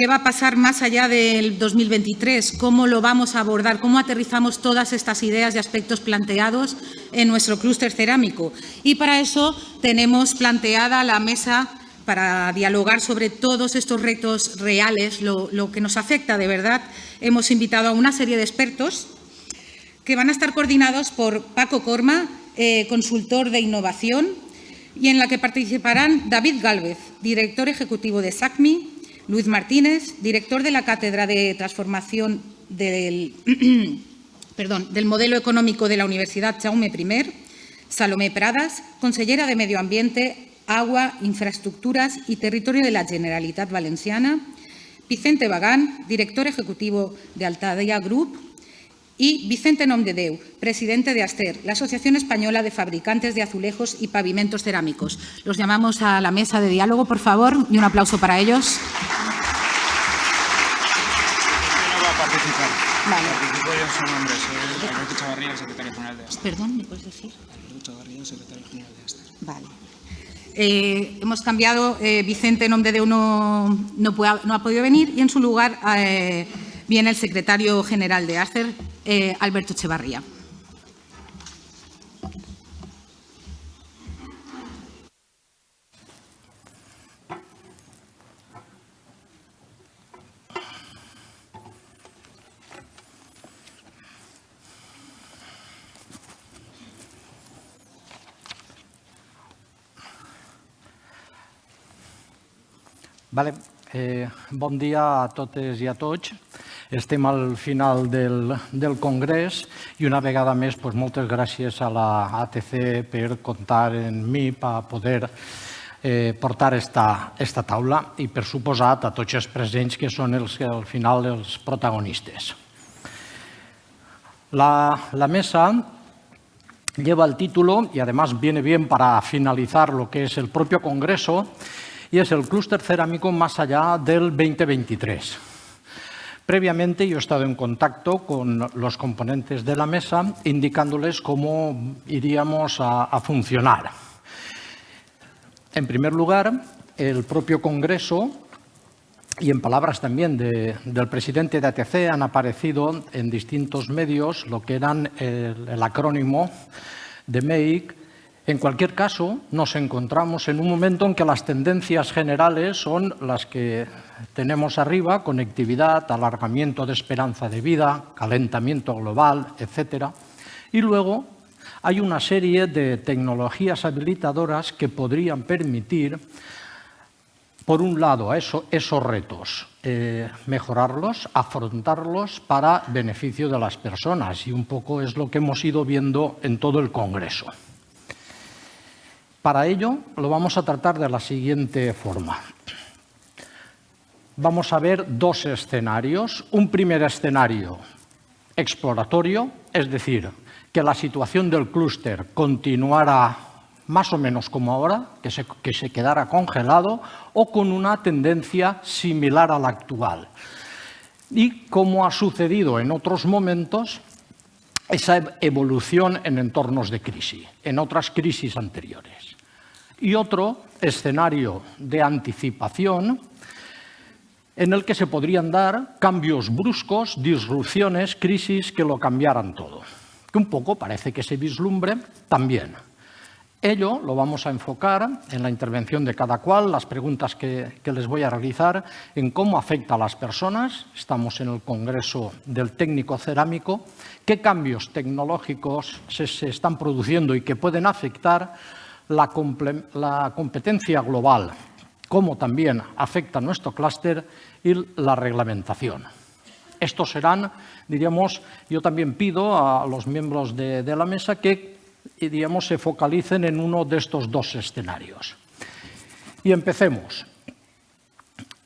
¿qué va a pasar más allá del 2023? ¿Cómo lo vamos a abordar? ¿Cómo aterrizamos todas estas ideas y aspectos planteados en nuestro clúster cerámico? Y para eso tenemos planteada la mesa para dialogar sobre todos estos retos reales, lo que nos afecta de verdad. Hemos invitado a una serie de expertos que van a estar coordinados por Paco Corma, consultor de innovación, y en la que participarán David Gálvez, director ejecutivo de SACMI, Luis Martínez, director de la Cátedra de Transformación del Modelo Económico de la Universidad Jaume I, Salomé Pradas, consellera de Medio Ambiente, Agua, Infraestructuras y Territorio de la Generalitat Valenciana, Vicente Bagán, director ejecutivo de Altadea Group, y Vicente Nomdedeu, presidente de ASTER, la Asociación Española de Fabricantes de Azulejos y Pavimentos Cerámicos. Los llamamos a la mesa de diálogo, por favor, y un aplauso para ellos. No va a participar. Vale. Participo yo en su nombre, soy Alberto Chavarría, el secretario general de ASTER. Perdón, ¿me puedes decir? Alberto Chavarría, secretario general de ASTER. Vale. Hemos cambiado, Vicente Nomdedeu no ha podido venir y en su lugar viene el secretario general de ASTER, Alberto Echevarría. Vale. Bon dia a totes i a tots. Estem al final del congrés i una vegada més moltes gràcies a la ATC per comptar amb mi per poder portar esta taula i, per suposat, a tots els presents que són al final els protagonistes. La mesa lleva el título y además viene bien para finalizar lo que es el propio congreso y es el clúster cerámico más allá del 2023. Previamente yo he estado en contacto con los componentes de la mesa indicándoles cómo iríamos a funcionar. En primer lugar, el propio Congreso y en palabras también del presidente de ATC han aparecido en distintos medios lo que eran el acrónimo de MEIC. En cualquier caso, nos encontramos en un momento en que las tendencias generales son las que tenemos arriba: conectividad, alargamiento de esperanza de vida, calentamiento global, etc. Y luego hay una serie de tecnologías habilitadoras que podrían permitir, por un lado, esos retos, mejorarlos, afrontarlos para beneficio de las personas. Y un poco es lo que hemos ido viendo en todo el Congreso. Para ello, lo vamos a tratar de la siguiente forma. Vamos a ver dos escenarios. Un primer escenario exploratorio, es decir, que la situación del clúster continuara más o menos como ahora, que se quedara congelado o con una tendencia similar a la actual. Y como ha sucedido en otros momentos, esa evolución en entornos de crisis, en otras crisis anteriores. Y otro escenario de anticipación en el que se podrían dar cambios bruscos, disrupciones, crisis que lo cambiaran todo. Que un poco parece que se vislumbre también. Ello lo vamos a enfocar en la intervención de cada cual, las preguntas que les voy a realizar, en cómo afecta a las personas. Estamos en el Congreso del Técnico Cerámico. ¿Qué cambios tecnológicos se están produciendo y que pueden afectar la competencia global? ¿Cómo también afecta nuestro clúster y la reglamentación? Estos serán, diríamos, yo también pido a los miembros de la mesa que se focalicen en uno de estos dos escenarios. Y empecemos.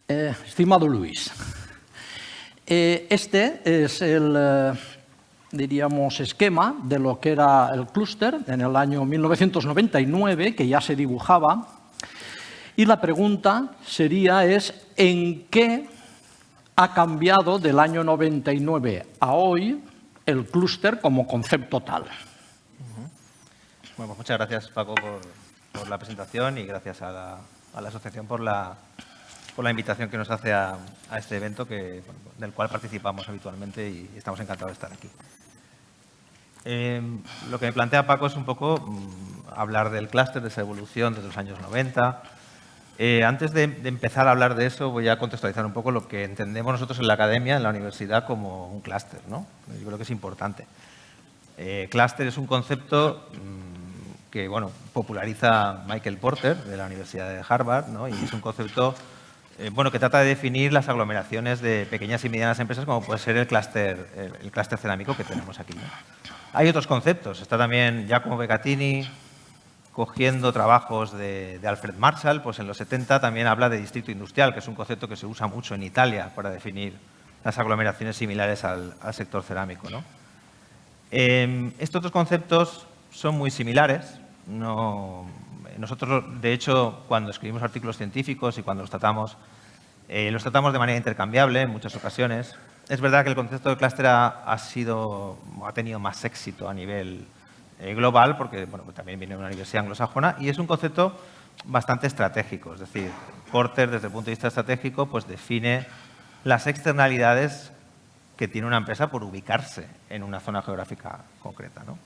Estimado Luis, este es el, esquema de lo que era el clúster en el año 1999, que ya se dibujaba. Y la pregunta sería ¿en qué ha cambiado del año 99 a hoy el clúster como concepto tal? Bueno, pues muchas gracias, Paco, por la presentación y gracias a la asociación por la por la invitación que nos hace a este evento del cual participamos habitualmente y estamos encantados de estar aquí. Lo que me plantea Paco es un poco hablar del clúster, de esa evolución desde los años 90. Antes de empezar a hablar de eso, voy a contextualizar un poco lo que entendemos nosotros en la academia, en la universidad, como un clúster, ¿no? Yo creo que es importante. Clúster es un concepto que populariza Michael Porter, de la Universidad de Harvard, ¿no? Y es un concepto que trata de definir las aglomeraciones de pequeñas y medianas empresas, como puede ser el clúster cerámico que tenemos aquí, ¿no? Hay otros conceptos. Está también Giacomo Becattini, cogiendo trabajos de Alfred Marshall, pues en los 70 también habla de distrito industrial, que es un concepto que se usa mucho en Italia para definir las aglomeraciones similares al sector cerámico, ¿no? Estos dos conceptos son muy similares. Nosotros, de hecho, cuando escribimos artículos científicos y cuando los tratamos de manera intercambiable en muchas ocasiones. Es verdad que el concepto de clúster ha tenido más éxito a nivel global, porque también viene de una universidad anglosajona, y es un concepto bastante estratégico. Es decir, Porter, desde el punto de vista estratégico, pues define las externalidades que tiene una empresa por ubicarse en una zona geográfica concreta, ¿no?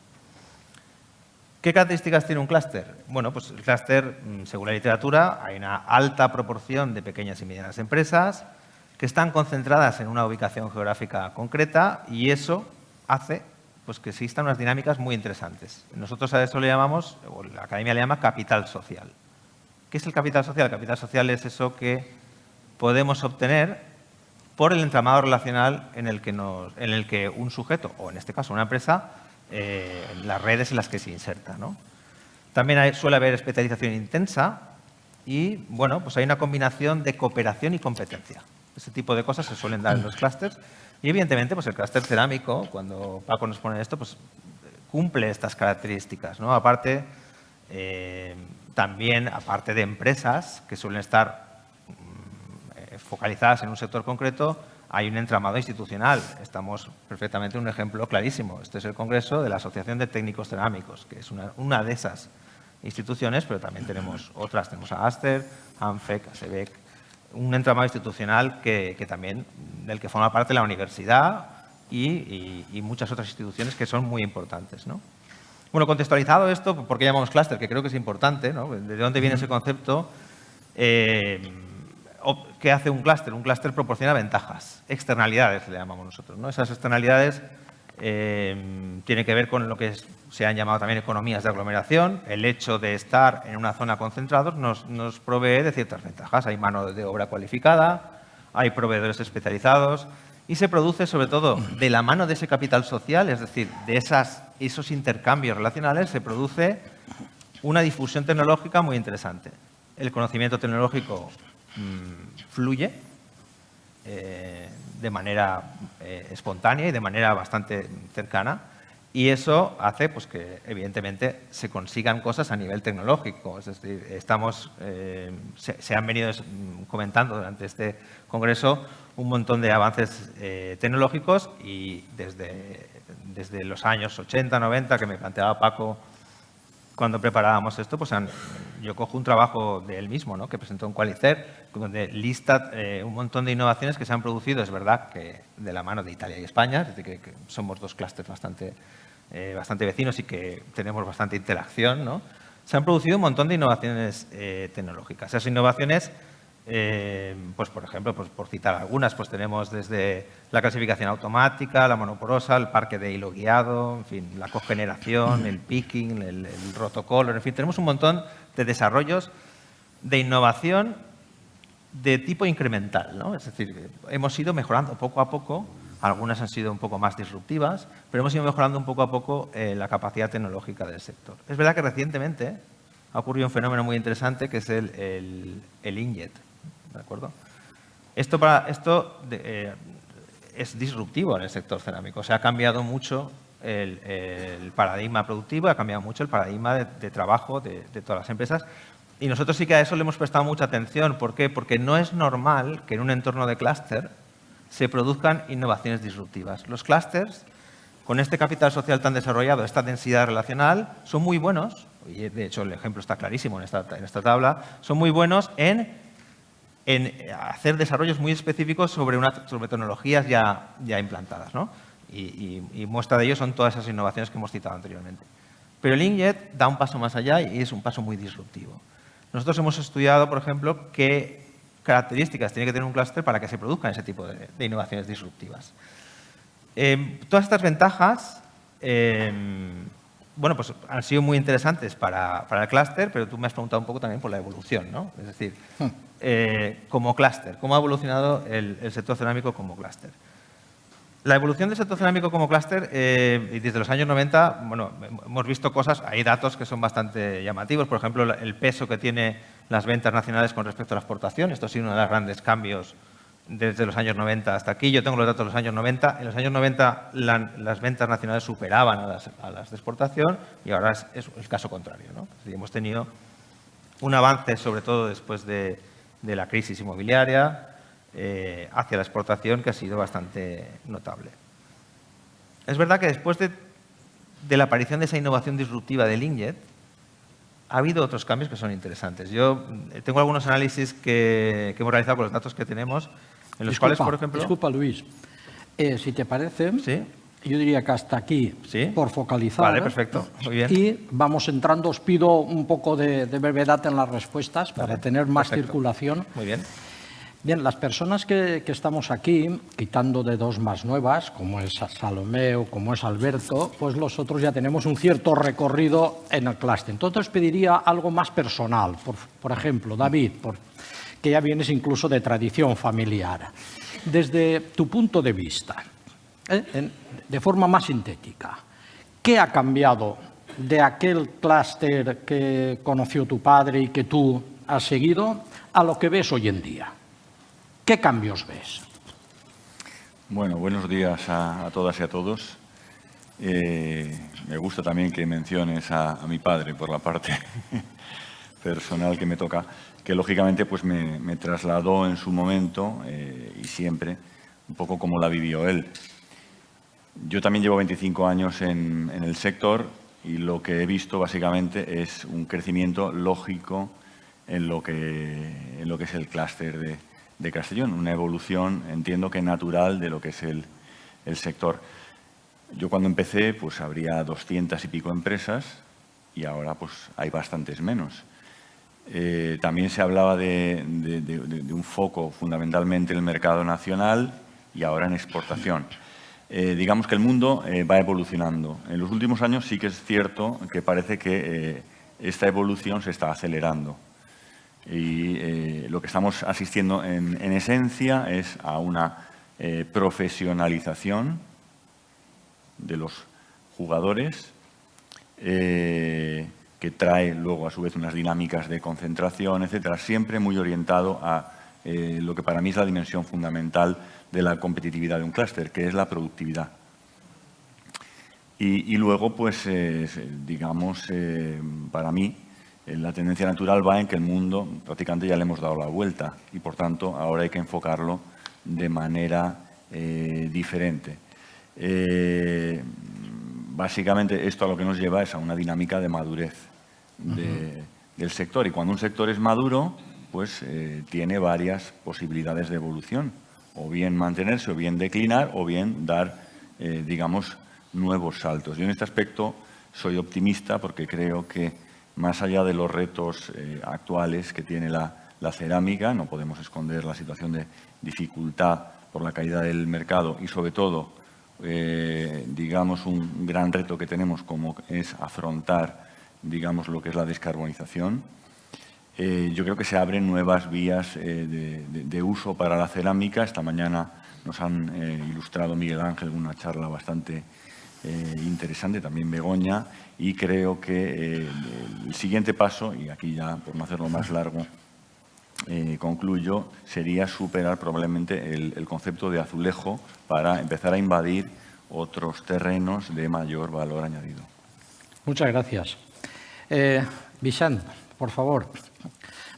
¿Qué características tiene un clúster? Bueno, pues el clúster, según la literatura, hay una alta proporción de pequeñas y medianas empresas que están concentradas en una ubicación geográfica concreta y eso hace pues, que existan unas dinámicas muy interesantes. Nosotros a eso le llamamos, o la academia le llama capital social. ¿Qué es el capital social? El capital social es eso que podemos obtener por el entramado relacional en el que un sujeto, o en este caso una empresa, las redes en las que se inserta, ¿no? También suele haber especialización intensa y, pues hay una combinación de cooperación y competencia. Ese tipo de cosas se suelen dar en los clústeres y, evidentemente, pues el clúster cerámico, cuando Paco nos pone esto, pues cumple estas características, ¿no? Aparte, también, aparte de empresas que suelen estar focalizadas en un sector concreto, hay un entramado institucional. Estamos perfectamente en un ejemplo clarísimo. Este es el Congreso de la Asociación de Técnicos Cerámicos, que es una de esas instituciones, pero también tenemos otras. Tenemos a Aster, ANFEC, ASEBEC, un entramado institucional del que forma parte la universidad y muchas otras instituciones que son muy importantes, ¿no? Bueno, contextualizado esto, ¿por qué llamamos clúster? Que creo que es importante, ¿no? ¿De dónde viene ese concepto? ¿Qué hace un clúster? Un clúster proporciona ventajas, externalidades le llamamos nosotros, ¿no? Esas externalidades tienen que ver con lo que se han llamado también economías de aglomeración. El hecho de estar en una zona concentrados nos provee de ciertas ventajas. Hay mano de obra cualificada, hay proveedores especializados y se produce sobre todo de la mano de ese capital social, es decir, de esos intercambios relacionales, se produce una difusión tecnológica muy interesante. El conocimiento tecnológico fluye de manera espontánea y de manera bastante cercana y eso hace pues, que evidentemente se consigan cosas a nivel tecnológico. Es decir, se han venido comentando durante este congreso un montón de avances tecnológicos y desde los años 80, 90 que me planteaba Paco cuando preparábamos esto, pues yo cojo un trabajo de él mismo, ¿no? Que presentó en Qualicer, donde lista un montón de innovaciones que se han producido, es verdad, que de la mano de Italia y España, es decir, que somos dos clústeres bastante vecinos y que tenemos bastante interacción, ¿no? Se han producido un montón de innovaciones tecnológicas. Esas innovaciones, pues por ejemplo, pues por citar algunas, pues tenemos desde la clasificación automática, la monoporosa, el parque de hilo guiado, en fin, la cogeneración, el picking, el rotocolor, en fin, tenemos un montón de desarrollos de innovación de tipo incremental, ¿no? Es decir, hemos ido mejorando poco a poco, algunas han sido un poco más disruptivas, pero hemos ido mejorando un poco a poco la capacidad tecnológica del sector. Es verdad que recientemente ha ocurrido un fenómeno muy interesante que es el inkjet. ¿De acuerdo? Esto es disruptivo en el sector cerámico. Se ha cambiado mucho el paradigma productivo, ha cambiado mucho el paradigma de trabajo de todas las empresas. Y nosotros sí que a eso le hemos prestado mucha atención. ¿Por qué? Porque no es normal que en un entorno de clúster se produzcan innovaciones disruptivas. Los clústers, con este capital social tan desarrollado, esta densidad relacional, son muy buenos, y de hecho el ejemplo está clarísimo en esta tabla, son muy buenos en en hacer desarrollos muy específicos sobre tecnologías ya implantadas, ¿no? Y muestra de ello son todas esas innovaciones que hemos citado anteriormente. Pero el Inkjet da un paso más allá y es un paso muy disruptivo. Nosotros hemos estudiado, por ejemplo, qué características tiene que tener un clúster para que se produzcan ese tipo de innovaciones disruptivas. Todas estas ventajas bueno, pues han sido muy interesantes para el clúster, pero tú me has preguntado un poco también por la evolución, ¿no? Es decir, como clúster, ¿cómo ha evolucionado el sector cerámico como clúster? La evolución del sector cerámico como clúster, desde los años 90, bueno, hemos visto cosas, hay datos que son bastante llamativos. Por ejemplo, el peso que tiene las ventas nacionales con respecto a la exportación. Esto ha sido uno de los grandes cambios desde los años 90 hasta aquí. Yo tengo los datos de los años 90. En los años 90 las ventas nacionales superaban a las de exportación y ahora es el caso contrario, ¿no? Así, hemos tenido un avance, sobre todo después de la crisis inmobiliaria, hacia la exportación, que ha sido bastante notable. Es verdad que después de la aparición de esa innovación disruptiva del Inkjet, ha habido otros cambios que son interesantes. Yo tengo algunos análisis que hemos realizado con los datos que tenemos, en los cuales, por ejemplo... Disculpa, Luis. Si te parece, ¿sí? Yo diría que hasta aquí, ¿sí? Por focalizar. Vale, perfecto. Muy bien. Y vamos entrando, os pido un poco de brevedad en las respuestas para tener más circulación. Muy bien. Bien, las personas que estamos aquí, quitando de dos más nuevas, como es Salomé o como es Alberto, pues los otros ya tenemos un cierto recorrido en el clúster. Entonces pediría algo más personal. Por ejemplo, David, que ya vienes incluso de tradición familiar. Desde tu punto de vista, de forma más sintética, ¿qué ha cambiado de aquel clúster que conoció tu padre y que tú has seguido a lo que ves hoy en día? ¿Qué cambios ves? Bueno, buenos días a todas y a todos. Me gusta también que menciones a mi padre por la parte personal que me toca, que lógicamente pues me trasladó en su momento y siempre un poco como la vivió él. Yo también llevo 25 años en el sector y lo que he visto básicamente es un crecimiento lógico en lo que es el clúster de Castellón, una evolución, entiendo que natural, de lo que es el sector. Yo cuando empecé, pues habría 200 y pico empresas y ahora pues hay bastantes menos. También se hablaba de un foco fundamentalmente en el mercado nacional y ahora en exportación. Digamos que el mundo va evolucionando. En los últimos años sí que es cierto que parece que esta evolución se está acelerando. Y lo que estamos asistiendo en esencia es a una profesionalización de los jugadores que trae luego a su vez unas dinámicas de concentración, etcétera, siempre muy orientado a lo que para mí es la dimensión fundamental de la competitividad de un clúster, que es la productividad. Y luego, pues, digamos, para mí, la tendencia natural va en que el mundo prácticamente ya le hemos dado la vuelta y, por tanto, ahora hay que enfocarlo de manera diferente. Básicamente, esto a lo que nos lleva es a una dinámica de madurez del sector. Y cuando un sector es maduro, pues tiene varias posibilidades de evolución. O bien mantenerse, o bien declinar, o bien dar, digamos, nuevos saltos. Yo en este aspecto soy optimista porque creo que más allá de los retos actuales que tiene la cerámica, no podemos esconder la situación de dificultad por la caída del mercado y, sobre todo, digamos, un gran reto que tenemos como es afrontar, digamos, lo que es la descarbonización. Yo creo que se abren nuevas vías de uso para la cerámica. Esta mañana nos han ilustrado Miguel Ángel una charla bastante interesante, también Begoña, y creo que el siguiente paso, y aquí ya por no hacerlo más largo, concluyo, sería superar probablemente el concepto de azulejo para empezar a invadir otros terrenos de mayor valor añadido. Muchas gracias. Vicent, por favor,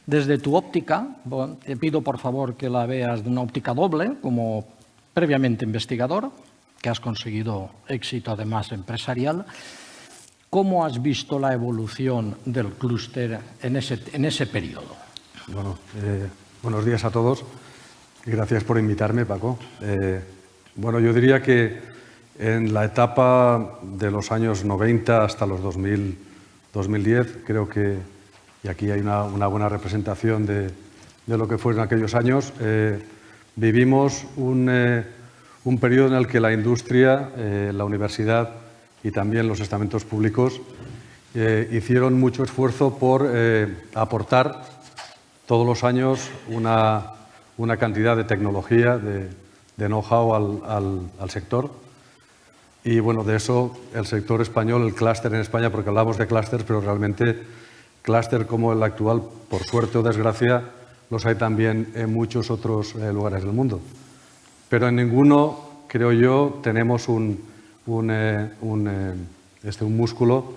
desde tu óptica, te pido por favor que la veas de una óptica doble, como previamente investigador, que has conseguido éxito además empresarial. ¿Cómo has visto la evolución del clúster en ese periodo? Bueno, Buenos días a todos y gracias por invitarme, Paco. Bueno, yo diría que en la etapa de los años 90 hasta los 2010, creo que, y aquí hay una buena representación de lo que fueron aquellos años, vivimos un periodo en el que la industria, la universidad y también los estamentos públicos hicieron mucho esfuerzo por aportar todos los años una cantidad de tecnología, de know-how al sector. Y bueno, de eso el sector español, el clúster en España, porque hablamos de clústeres, pero realmente clúster como el actual, por suerte o desgracia, los hay también en muchos otros lugares del mundo. Pero en ninguno, creo yo, tenemos un músculo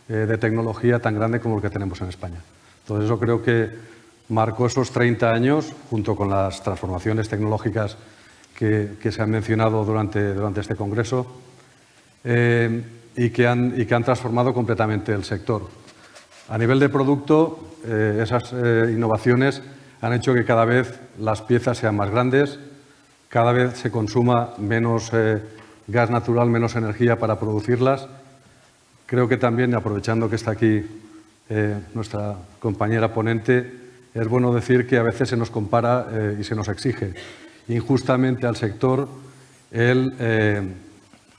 de tecnología tan grande como el que tenemos en España. Entonces, eso creo que marcó esos 30 años, junto con las transformaciones tecnológicas que se han mencionado durante este congreso y que han transformado completamente el sector. A nivel de producto, esas innovaciones han hecho que cada vez las piezas sean más grandes, cada vez se consuma menos gas natural, menos energía para producirlas. Creo que también, aprovechando que está aquí nuestra compañera ponente, es bueno decir que a veces se nos compara y se nos exige injustamente al sector el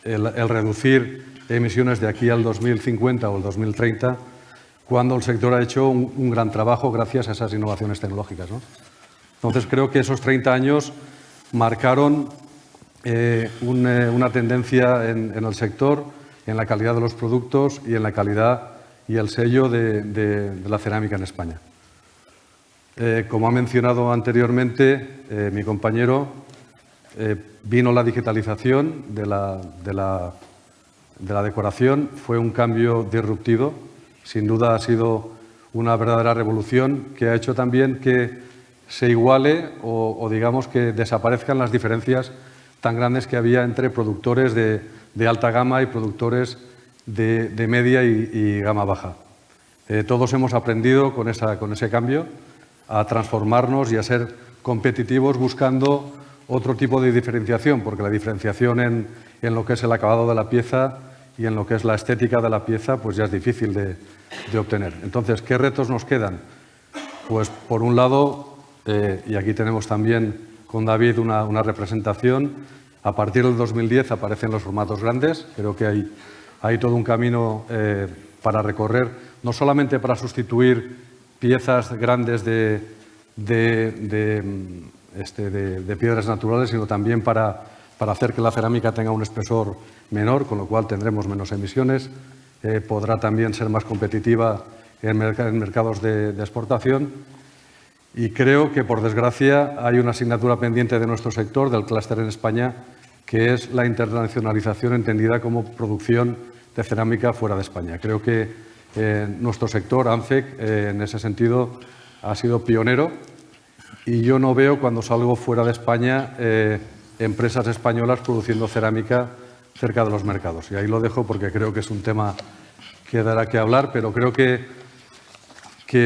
reducir emisiones de aquí al 2050 o el 2030, cuando el sector ha hecho un gran trabajo gracias a esas innovaciones tecnológicas, ¿no? Entonces, creo que esos 30 años marcaron una tendencia en el sector, en la calidad de los productos y en la calidad y el sello de la cerámica en España. Como ha mencionado anteriormente mi compañero, vino la digitalización de la decoración, fue un cambio disruptivo, sin duda ha sido una verdadera revolución que ha hecho también que se iguale o digamos que desaparezcan las diferencias tan grandes que había entre productores de alta gama y productores de media y gama baja. Todos hemos aprendido con ese cambio a transformarnos y a ser competitivos buscando otro tipo de diferenciación, porque la diferenciación en lo que es el acabado de la pieza y en lo que es la estética de la pieza, pues ya es difícil de obtener. Entonces, ¿qué retos nos quedan? Pues, por un lado, y aquí tenemos también con David una representación, a partir del 2010 aparecen los formatos grandes. Creo que hay todo un camino para recorrer, no solamente para sustituir piezas grandes de piedras naturales, sino también para hacer que la cerámica tenga un espesor menor, con lo cual tendremos menos emisiones. Podrá también ser más competitiva en mercados de exportación. Y creo que, por desgracia, hay una asignatura pendiente de nuestro sector, del clúster en España, que es la internacionalización entendida como producción de cerámica fuera de España. Creo que nuestro sector, ANCEC, en ese sentido, ha sido pionero y yo no veo, cuando salgo fuera de España, empresas españolas produciendo cerámica cerca de los mercados. Y ahí lo dejo porque creo que es un tema que dará que hablar, pero creo que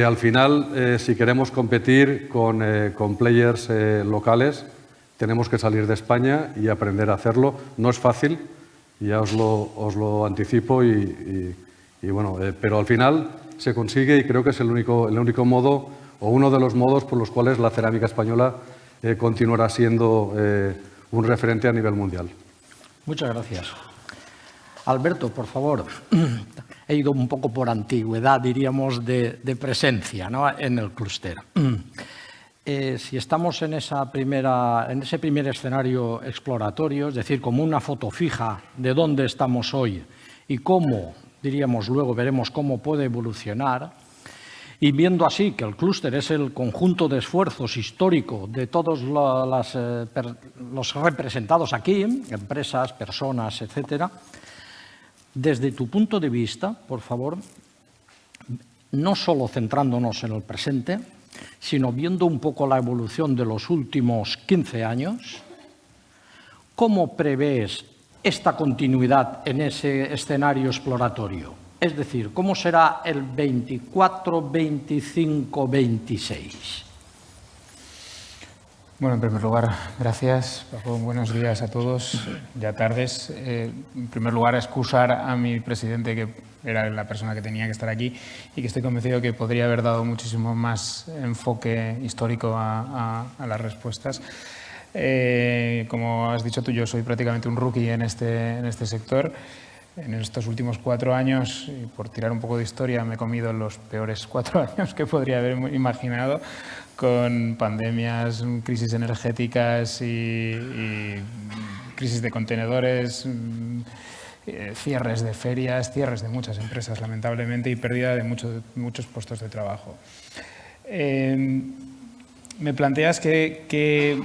al final, si queremos competir con players locales, tenemos que salir de España y aprender a hacerlo. No es fácil, ya os lo anticipo, bueno, pero al final se consigue y creo que es el único modo o uno de los modos por los cuales la cerámica española continuará siendo un referente a nivel mundial. Muchas gracias. Alberto, por favor. He ido un poco por antigüedad, diríamos, de presencia, ¿no?, en el clúster. Si estamos en ese primer escenario exploratorio, es decir, como una foto fija de dónde estamos hoy y cómo, diríamos, luego veremos cómo puede evolucionar, y viendo así que el clúster es el conjunto de esfuerzos histórico de todos los representados aquí, empresas, personas, etcétera, desde tu punto de vista, por favor, no solo centrándonos en el presente, sino viendo un poco la evolución de los últimos 15 años, ¿cómo prevés esta continuidad en ese escenario exploratorio? Es decir, ¿cómo será el 24, 25, 26? Bueno, en primer lugar, gracias, Paco. Buenos días a todos, ya tardes. En primer lugar, excusar a mi presidente, que era la persona que tenía que estar aquí y que estoy convencido que podría haber dado muchísimo más enfoque histórico a las respuestas. Como has dicho tú, yo soy prácticamente un rookie en este sector. En estos últimos 4 años, y por tirar un poco de historia, me he comido los peores 4 años que podría haber imaginado, con pandemias, crisis energéticas y crisis de contenedores, cierres de ferias, cierres de muchas empresas, lamentablemente, y pérdida de muchos puestos de trabajo. Me planteas qué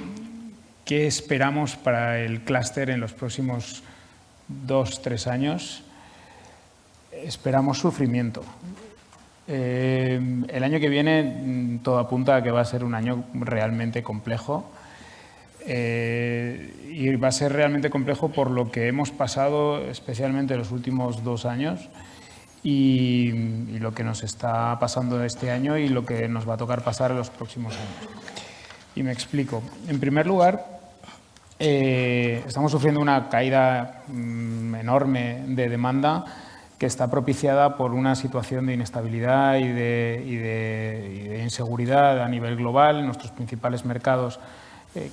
esperamos para el clúster en los próximos 2-3 años. Esperamos sufrimiento. El año que viene todo apunta a que va a ser un año realmente complejo y va a ser realmente complejo por lo que hemos pasado, especialmente los últimos 2 años y lo que nos está pasando este año y lo que nos va a tocar pasar en los próximos años. Y me explico. En primer lugar, estamos sufriendo una caída enorme de demanda que está propiciada por una situación de inestabilidad y de inseguridad a nivel global en nuestros principales mercados,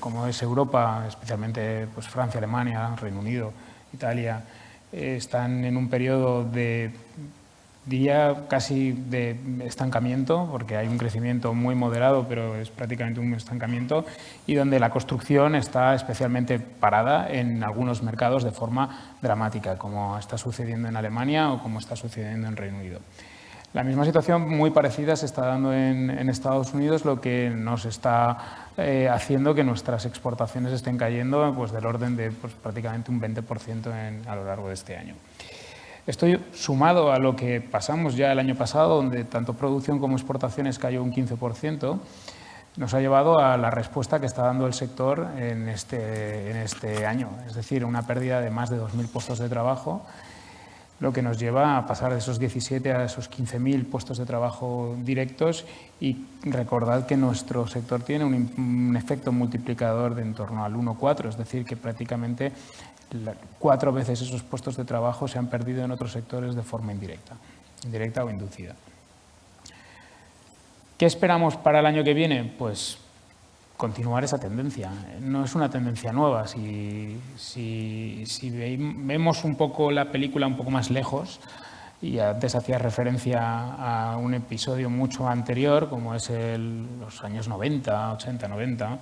como es Europa, especialmente pues, Francia, Alemania, Reino Unido, Italia, están en un periodo diría casi de estancamiento, porque hay un crecimiento muy moderado, pero es prácticamente un estancamiento, y donde la construcción está especialmente parada en algunos mercados de forma dramática, como está sucediendo en Alemania o como está sucediendo en Reino Unido. La misma situación muy parecida se está dando en Estados Unidos, lo que nos está haciendo que nuestras exportaciones estén cayendo pues, del orden de pues, prácticamente un 20% a lo largo de este año. Esto sumado a lo que pasamos ya el año pasado, donde tanto producción como exportaciones cayó un 15%, nos ha llevado a la respuesta que está dando el sector en este año, es decir, una pérdida de más de 2.000 puestos de trabajo, lo que nos lleva a pasar de esos 17 a esos 15.000 puestos de trabajo directos, y recordad que nuestro sector tiene un efecto multiplicador de en torno al 1,4, es decir, que prácticamente 4 veces esos puestos de trabajo se han perdido en otros sectores de forma indirecta o inducida. ¿Qué esperamos para el año que viene? Pues continuar esa tendencia. No es una tendencia nueva. Si vemos un poco la película un poco más lejos, y antes hacía referencia a un episodio mucho anterior, como es los años 90, 80, 90,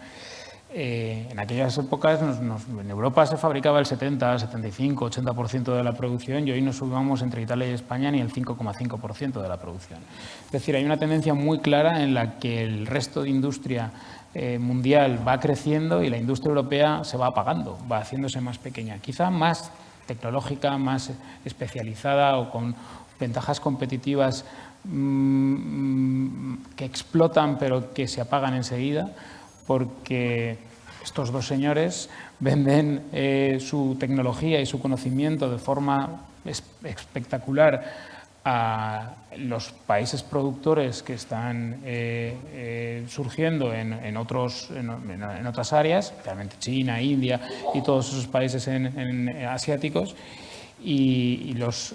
en aquellas épocas en Europa se fabricaba el 70, 75, 80% de la producción, y hoy nos subimos entre Italia y España ni el 5,5% de la producción. Es decir, hay una tendencia muy clara en la que el resto de industria mundial va creciendo y la industria europea se va apagando, va haciéndose más pequeña, quizá más tecnológica, más especializada o con ventajas competitivas que explotan pero que se apagan enseguida, porque estos dos señores venden su tecnología y su conocimiento de forma espectacular a los países productores que están surgiendo en otras áreas, realmente China, India y todos esos países asiáticos, y los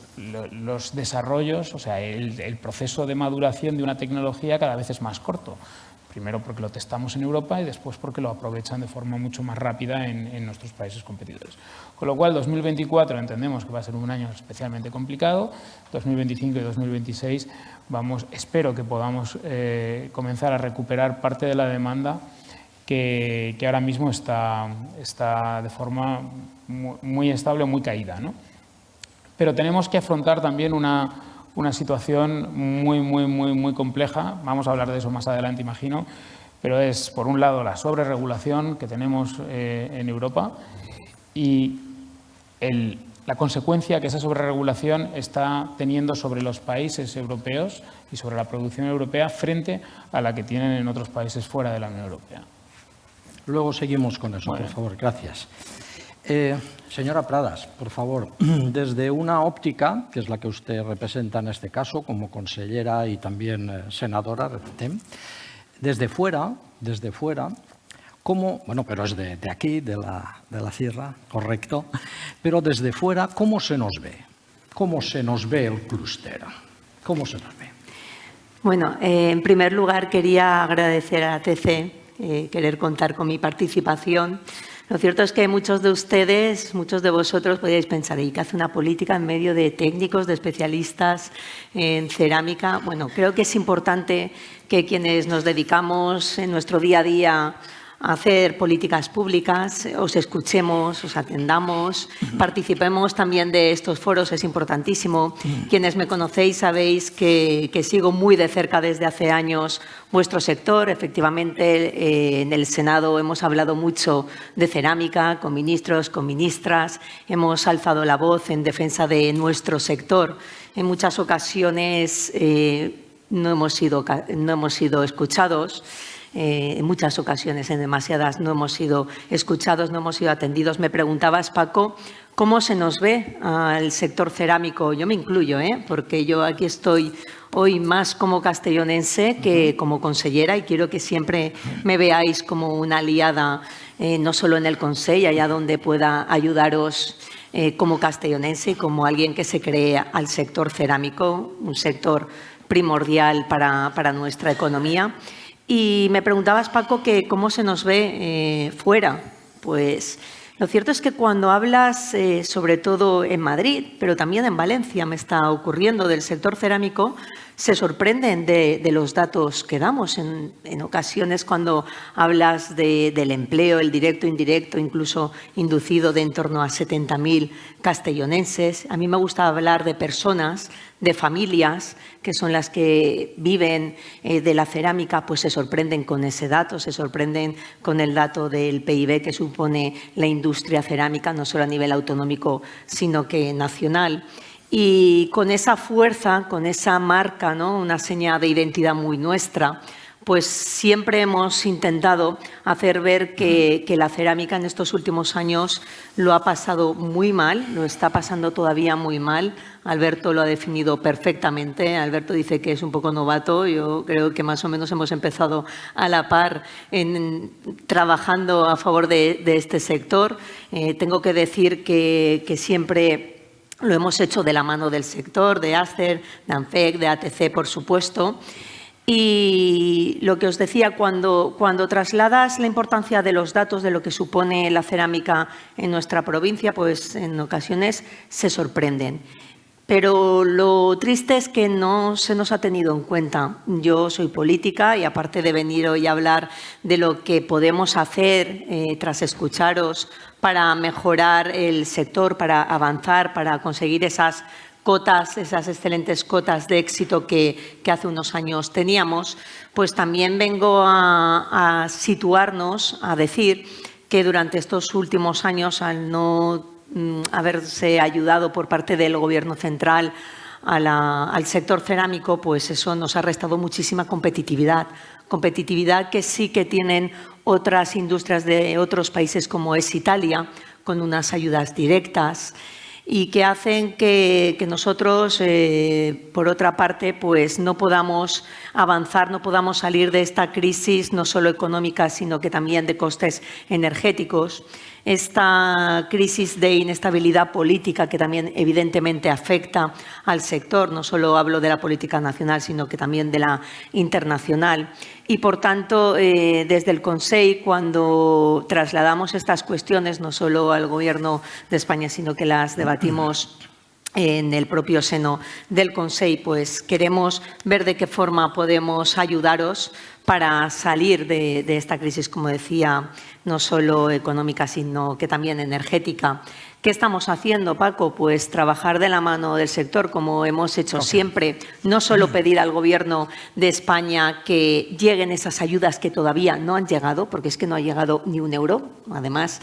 desarrollos, o sea, el proceso de maduración de una tecnología cada vez es más corto. Primero porque lo testamos en Europa y después porque lo aprovechan de forma mucho más rápida en nuestros países competidores. Con lo cual, 2024 entendemos que va a ser un año especialmente complicado. 2025 y 2026 espero que podamos comenzar a recuperar parte de la demanda que ahora mismo está de forma muy estable, muy caída, ¿no? Pero tenemos que afrontar también una situación muy compleja. Vamos a hablar de eso más adelante, imagino, pero es, por un lado, la sobreregulación que tenemos en Europa y la consecuencia que esa sobreregulación está teniendo sobre los países europeos y sobre la producción europea frente a la que tienen en otros países fuera de la Unión Europea. Luego seguimos con eso, por favor. Gracias. Señora Pradas, por favor, desde una óptica, que es la que usted representa en este caso, como consellera y también senadora, desde fuera, ¿cómo, bueno, pero es de aquí, de la sierra, correcto, pero desde fuera, ¿cómo se nos ve? ¿Cómo se nos ve el clúster? ¿Cómo se nos ve? Bueno, en primer lugar quería agradecer a ATC, querer contar con mi participación. Lo cierto es que muchos de ustedes, muchos de vosotros podríais pensar, ¿y qué hace una política en medio de técnicos, de especialistas en cerámica? Bueno, creo que es importante que quienes nos dedicamos en nuestro día a día a hacer políticas públicas, os escuchemos, os atendamos, participemos también de estos foros, es importantísimo. Quienes me conocéis sabéis que sigo muy de cerca desde hace años vuestro sector. Efectivamente, en el Senado hemos hablado mucho de cerámica, con ministros, con ministras, hemos alzado la voz en defensa de nuestro sector. En muchas ocasiones no hemos sido escuchados. En muchas ocasiones, en demasiadas, no hemos sido escuchados, no hemos sido atendidos. Me preguntabas, Paco, ¿cómo se nos ve al sector cerámico? Yo me incluyo, porque yo aquí estoy hoy más como castellonense que como consellera y quiero que siempre me veáis como una aliada, no solo en el Consell, allá donde pueda ayudaros como castellonense y como alguien que se cree al sector cerámico, un sector primordial para nuestra economía. Y me preguntabas, Paco, que cómo se nos ve fuera. Pues lo cierto es que cuando hablas, sobre todo en Madrid, pero también en Valencia, me está ocurriendo, del sector cerámico, se sorprenden de los datos que damos. En ocasiones, cuando hablas del empleo, el directo, indirecto, incluso inducido, de en torno a 70.000 castellonenses. A mí me gusta hablar de personas, de familias, que son las que viven de la cerámica, pues se sorprenden con ese dato, se sorprenden con el dato del PIB que supone la industria cerámica, no solo a nivel autonómico, sino que nacional. Y con esa fuerza, con esa marca, ¿no?, una seña de identidad muy nuestra, pues siempre hemos intentado hacer ver que la cerámica en estos últimos años lo ha pasado muy mal, lo está pasando todavía muy mal. Alberto lo ha definido perfectamente. Alberto dice que es un poco novato. Yo creo que más o menos hemos empezado a la par trabajando a favor de este sector. Tengo que decir que siempre lo hemos hecho de la mano del sector, de ACER, de ANFEC, de ATC, por supuesto. Y lo que os decía, cuando trasladas la importancia de los datos de lo que supone la cerámica en nuestra provincia, pues en ocasiones se sorprenden. Pero lo triste es que no se nos ha tenido en cuenta. Yo soy política y aparte de venir hoy a hablar de lo que podemos hacer tras escucharos para mejorar el sector, para avanzar, para conseguir esas cotas, esas excelentes cotas de éxito que hace unos años teníamos, pues también vengo a situarnos, a decir que durante estos últimos años, al no haberse ayudado por parte del Gobierno central al sector cerámico, pues eso nos ha restado muchísima competitividad. Competitividad que sí que tienen otras industrias de otros países como es Italia, con unas ayudas directas, y que hacen que nosotros, por otra parte, pues no podamos avanzar, no podamos salir de esta crisis, no solo económica, sino que también de costes energéticos. Esta crisis de inestabilidad política que también evidentemente afecta al sector, no solo hablo de la política nacional, sino que también de la internacional. Y, por tanto, desde el Consell, cuando trasladamos estas cuestiones, no solo al Gobierno de España, sino que las debatimos en el propio seno del Consell, pues queremos ver de qué forma podemos ayudaros para salir de esta crisis, como decía, no solo económica, sino que también energética. ¿Qué estamos haciendo, Paco? Pues trabajar de la mano del sector, como hemos hecho siempre. No solo pedir al Gobierno de España que lleguen esas ayudas que todavía no han llegado, porque es que no ha llegado ni un euro. Además,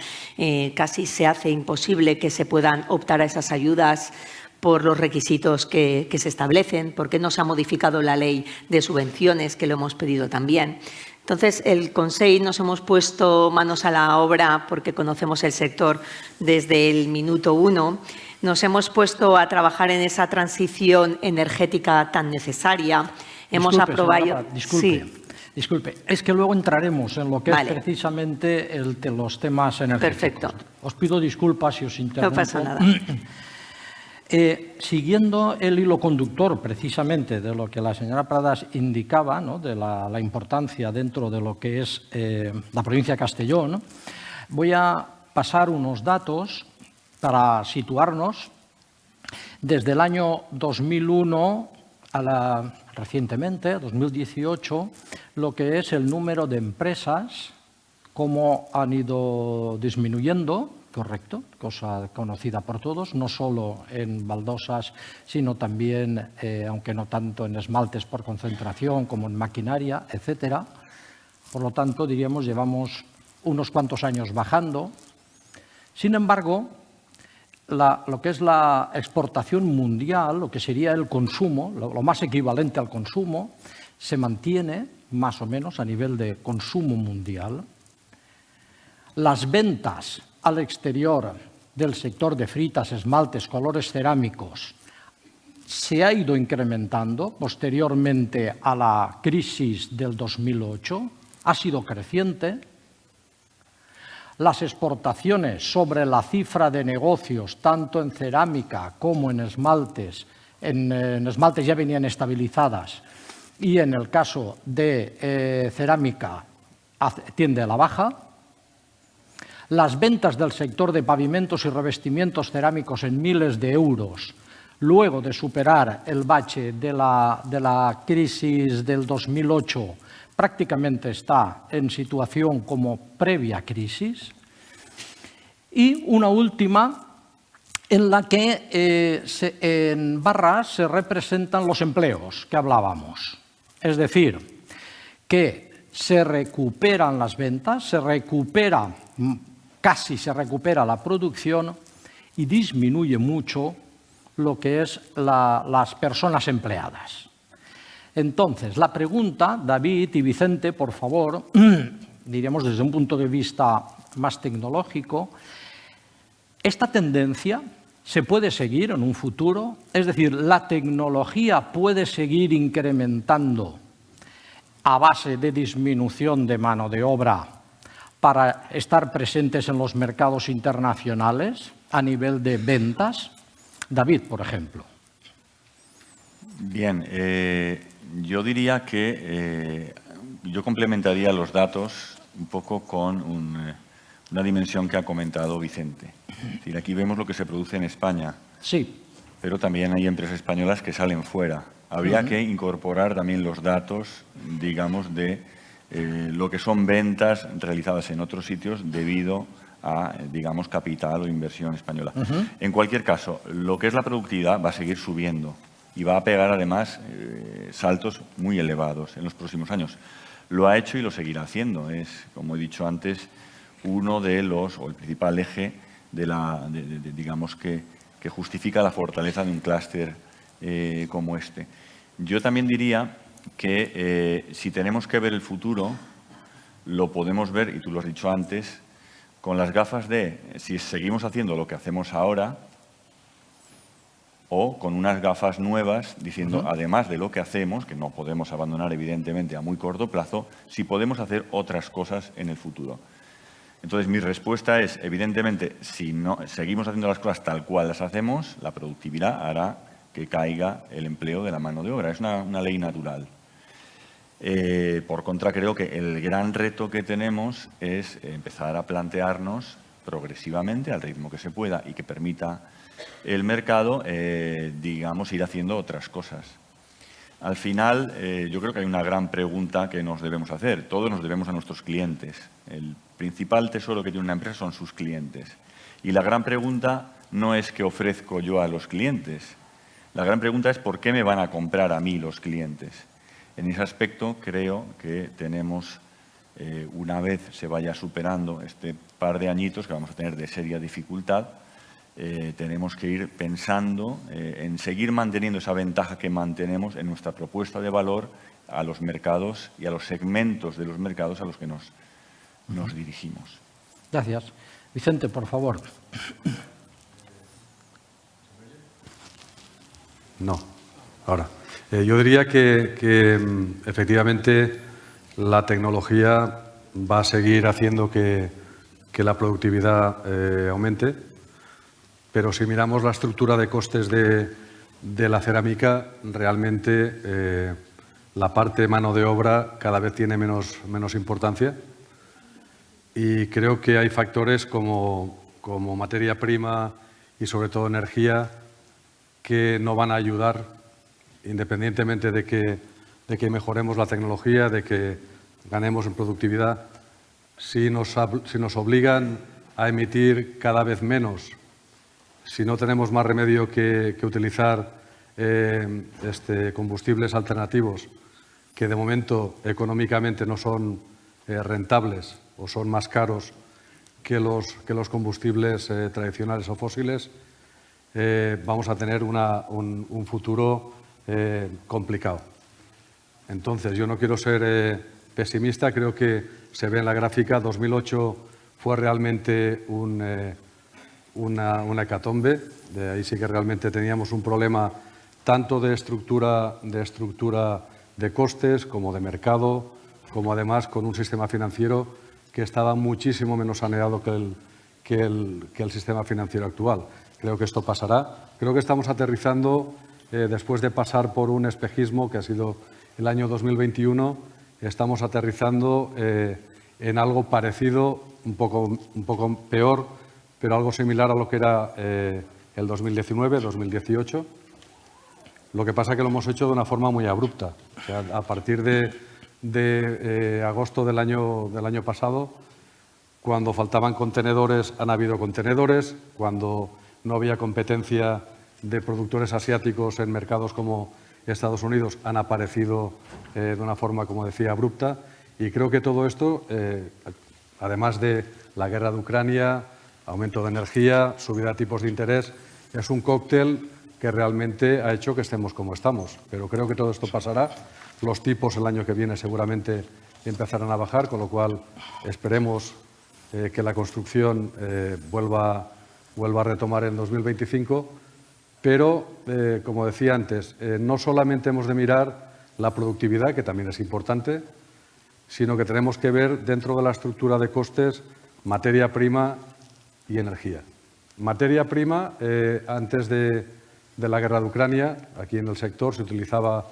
casi se hace imposible que se puedan optar a esas ayudas por los requisitos que se establecen, porque no se ha modificado la ley de subvenciones, que lo hemos pedido también. Entonces, el Consell nos hemos puesto manos a la obra porque conocemos el sector desde el minuto 1. Nos hemos puesto a trabajar en esa transición energética tan necesaria. Hemos aprobado. Disculpe. Sí. Disculpe, es que luego entraremos en lo que Vale. es precisamente los temas energéticos. Perfecto. Os pido disculpas si os interrumpo. No pasa nada. Siguiendo el hilo conductor precisamente de lo que la señora Pradas indicaba, ¿no?, de la importancia dentro de lo que es la provincia de Castellón, ¿no?, voy a pasar unos datos para situarnos desde el año 2001 recientemente, 2018, lo que es el número de empresas, cómo han ido disminuyendo, correcto, cosa conocida por todos, no solo en baldosas, sino también, aunque no tanto en esmaltes por concentración como en maquinaria, etcétera. Por lo tanto, diríamos, llevamos unos cuantos años bajando. Sin embargo, lo que es la exportación mundial, lo que sería el consumo, lo más equivalente al consumo, se mantiene más o menos a nivel de consumo mundial. Las ventas al exterior del sector de fritas, esmaltes, colores cerámicos se ha ido incrementando posteriormente a la crisis del 2008, ha sido creciente. Las exportaciones sobre la cifra de negocios, tanto en cerámica como en esmaltes ya venían estabilizadas y en el caso de cerámica tiende a la baja. Las ventas del sector de pavimentos y revestimientos cerámicos en miles de euros, luego de superar el bache de la crisis del 2008, prácticamente está en situación como previa crisis. Y una última en la que en barras se representan los empleos que hablábamos. Es decir, que se recuperan las ventas, casi se recupera la producción y disminuye mucho lo que es las personas empleadas. Entonces, la pregunta, David y Vicente, por favor, diríamos desde un punto de vista más tecnológico, ¿esta tendencia se puede seguir en un futuro? Es decir, ¿la tecnología puede seguir incrementando a base de disminución de mano de obra para estar presentes en los mercados internacionales a nivel de ventas? David, por ejemplo. Bien, yo diría que yo complementaría los datos un poco con una dimensión que ha comentado Vicente. Es decir, aquí vemos lo que se produce en España, Sí. pero también hay empresas españolas que salen fuera. Habría que incorporar también los datos, digamos, de lo que son ventas realizadas en otros sitios debido a, digamos, capital o inversión española. En cualquier caso, lo que es la productividad va a seguir subiendo y va a pegar además saltos muy elevados en los próximos años. Lo ha hecho y lo seguirá haciendo. Es, como he dicho antes, uno de los, o el principal eje digamos, que justifica la fortaleza de un clúster como este. Yo también diría que si tenemos que ver el futuro, lo podemos ver, y tú lo has dicho antes, con las gafas de si seguimos haciendo lo que hacemos ahora, o con unas gafas nuevas diciendo, además de lo que hacemos, que no podemos abandonar evidentemente a muy corto plazo, si podemos hacer otras cosas en el futuro. Entonces, mi respuesta es, evidentemente, si no seguimos haciendo las cosas tal cual las hacemos, la productividad hará que caiga el empleo de la mano de obra. Es una ley natural. Por contra, creo que el gran reto que tenemos es empezar a plantearnos progresivamente, al ritmo que se pueda y que permita el mercado, digamos, ir haciendo otras cosas. Al final, yo creo que hay una gran pregunta que nos debemos hacer. Todos nos debemos a nuestros clientes. El principal tesoro que tiene una empresa son sus clientes. Y la gran pregunta no es qué ofrezco yo a los clientes. La gran pregunta es por qué me van a comprar a mí los clientes. En ese aspecto creo que tenemos, una vez se vaya superando este par de añitos que vamos a tener de seria dificultad, tenemos que ir pensando en seguir manteniendo esa ventaja que mantenemos en nuestra propuesta de valor a los mercados y a los segmentos de los mercados a los que nos dirigimos. Gracias. Vicente, por favor. No, ahora. Yo diría que efectivamente la tecnología va a seguir haciendo que la productividad aumente, pero si miramos la estructura de costes de la cerámica, realmente la parte mano de obra cada vez tiene menos importancia, y creo que hay factores como materia prima y sobre todo energía que no van a ayudar, independientemente de que mejoremos la tecnología, de que ganemos en productividad. Si nos obligan a emitir cada vez menos, si no tenemos más remedio que utilizar combustibles alternativos que de momento económicamente no son rentables o son más caros que los combustibles tradicionales o fósiles, vamos a tener un futuro complicado. Entonces, yo no quiero ser pesimista, creo que se ve en la gráfica, 2008 fue realmente una hecatombe, de ahí sí que realmente teníamos un problema tanto de estructura de costes como de mercado, como además con un sistema financiero que estaba muchísimo menos saneado que el sistema financiero actual. Creo que esto pasará. Creo que estamos aterrizando, después de pasar por un espejismo que ha sido el año 2021, estamos aterrizando en algo parecido, un poco peor, pero algo similar a lo que era el 2019, 2018. Lo que pasa es que lo hemos hecho de una forma muy abrupta. O sea, a partir de agosto del año pasado, cuando faltaban contenedores, han habido contenedores. Cuando no había competencia de productores asiáticos en mercados como Estados Unidos, han aparecido de una forma, como decía, abrupta. Y creo que todo esto, además de la guerra de Ucrania, aumento de energía, subida de tipos de interés, es un cóctel que realmente ha hecho que estemos como estamos. Pero creo que todo esto pasará. Los tipos el año que viene seguramente empezarán a bajar, con lo cual esperemos que la construcción vuelva a retomar en 2025. Pero, como decía antes, no solamente hemos de mirar la productividad, que también es importante, sino que tenemos que ver dentro de la estructura de costes materia prima y energía. Materia prima, antes de la guerra de Ucrania, aquí en el sector se utilizaba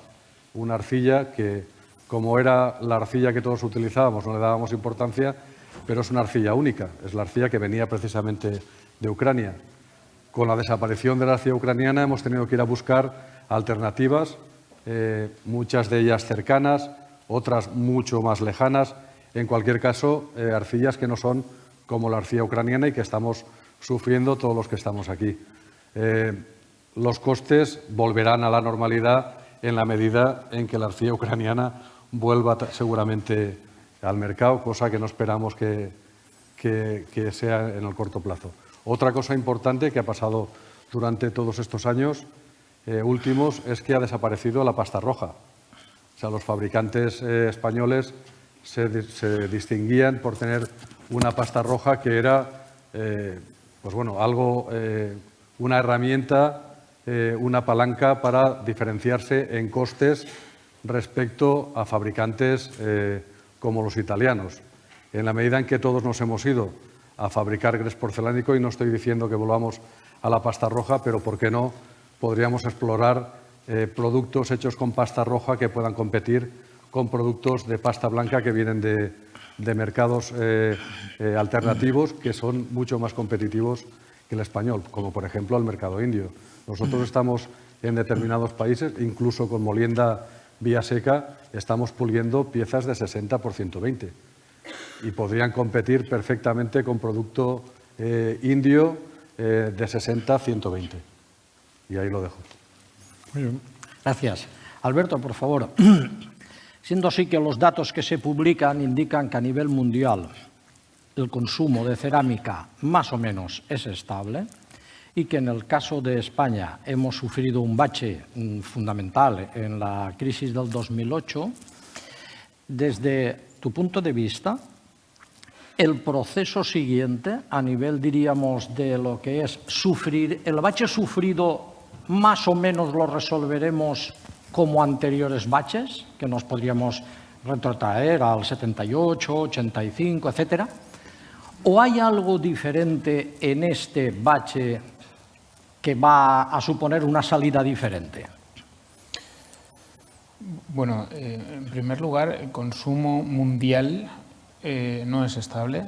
una arcilla que, como era la arcilla que todos utilizábamos, no le dábamos importancia, pero es una arcilla única, es la arcilla que venía precisamente de Ucrania. Con la desaparición de la arcilla ucraniana hemos tenido que ir a buscar alternativas, muchas de ellas cercanas, otras mucho más lejanas, en cualquier caso, arcillas que no son como la arcilla ucraniana y que estamos sufriendo todos los que estamos aquí. Los costes volverán a la normalidad en la medida en que la arcilla ucraniana vuelva seguramente al mercado, cosa que no esperamos que sea en el corto plazo. Otra cosa importante que ha pasado durante todos estos años últimos es que ha desaparecido la pasta roja. O sea, los fabricantes españoles se distinguían por tener una pasta roja que era, pues bueno, una herramienta, una palanca para diferenciarse en costes respecto a fabricantes como los italianos. En la medida en que todos nos hemos ido a fabricar grés porcelánico, y no estoy diciendo que volvamos a la pasta roja, pero ¿por qué no? Podríamos explorar productos hechos con pasta roja que puedan competir con productos de pasta blanca que vienen de mercados alternativos que son mucho más competitivos que el español, como por ejemplo el mercado indio. Nosotros estamos en determinados países, incluso con molienda vía seca, estamos puliendo piezas de 60 por 120 y podrían competir perfectamente con producto indio de 60 a 120. Y ahí lo dejo. Muy bien. Gracias. Alberto, por favor. Siendo así que los datos que se publican indican que a nivel mundial el consumo de cerámica más o menos es estable y que en el caso de España hemos sufrido un bache fundamental en la crisis del 2008, desde tu punto de vista, el proceso siguiente a nivel, diríamos, de lo que es sufrir, el bache sufrido más o menos lo resolveremos como anteriores baches, que nos podríamos retrotraer al 78, 85, etcétera? ¿O hay algo diferente en este bache que va a suponer una salida diferente? Bueno, en primer lugar, el consumo mundial no es estable,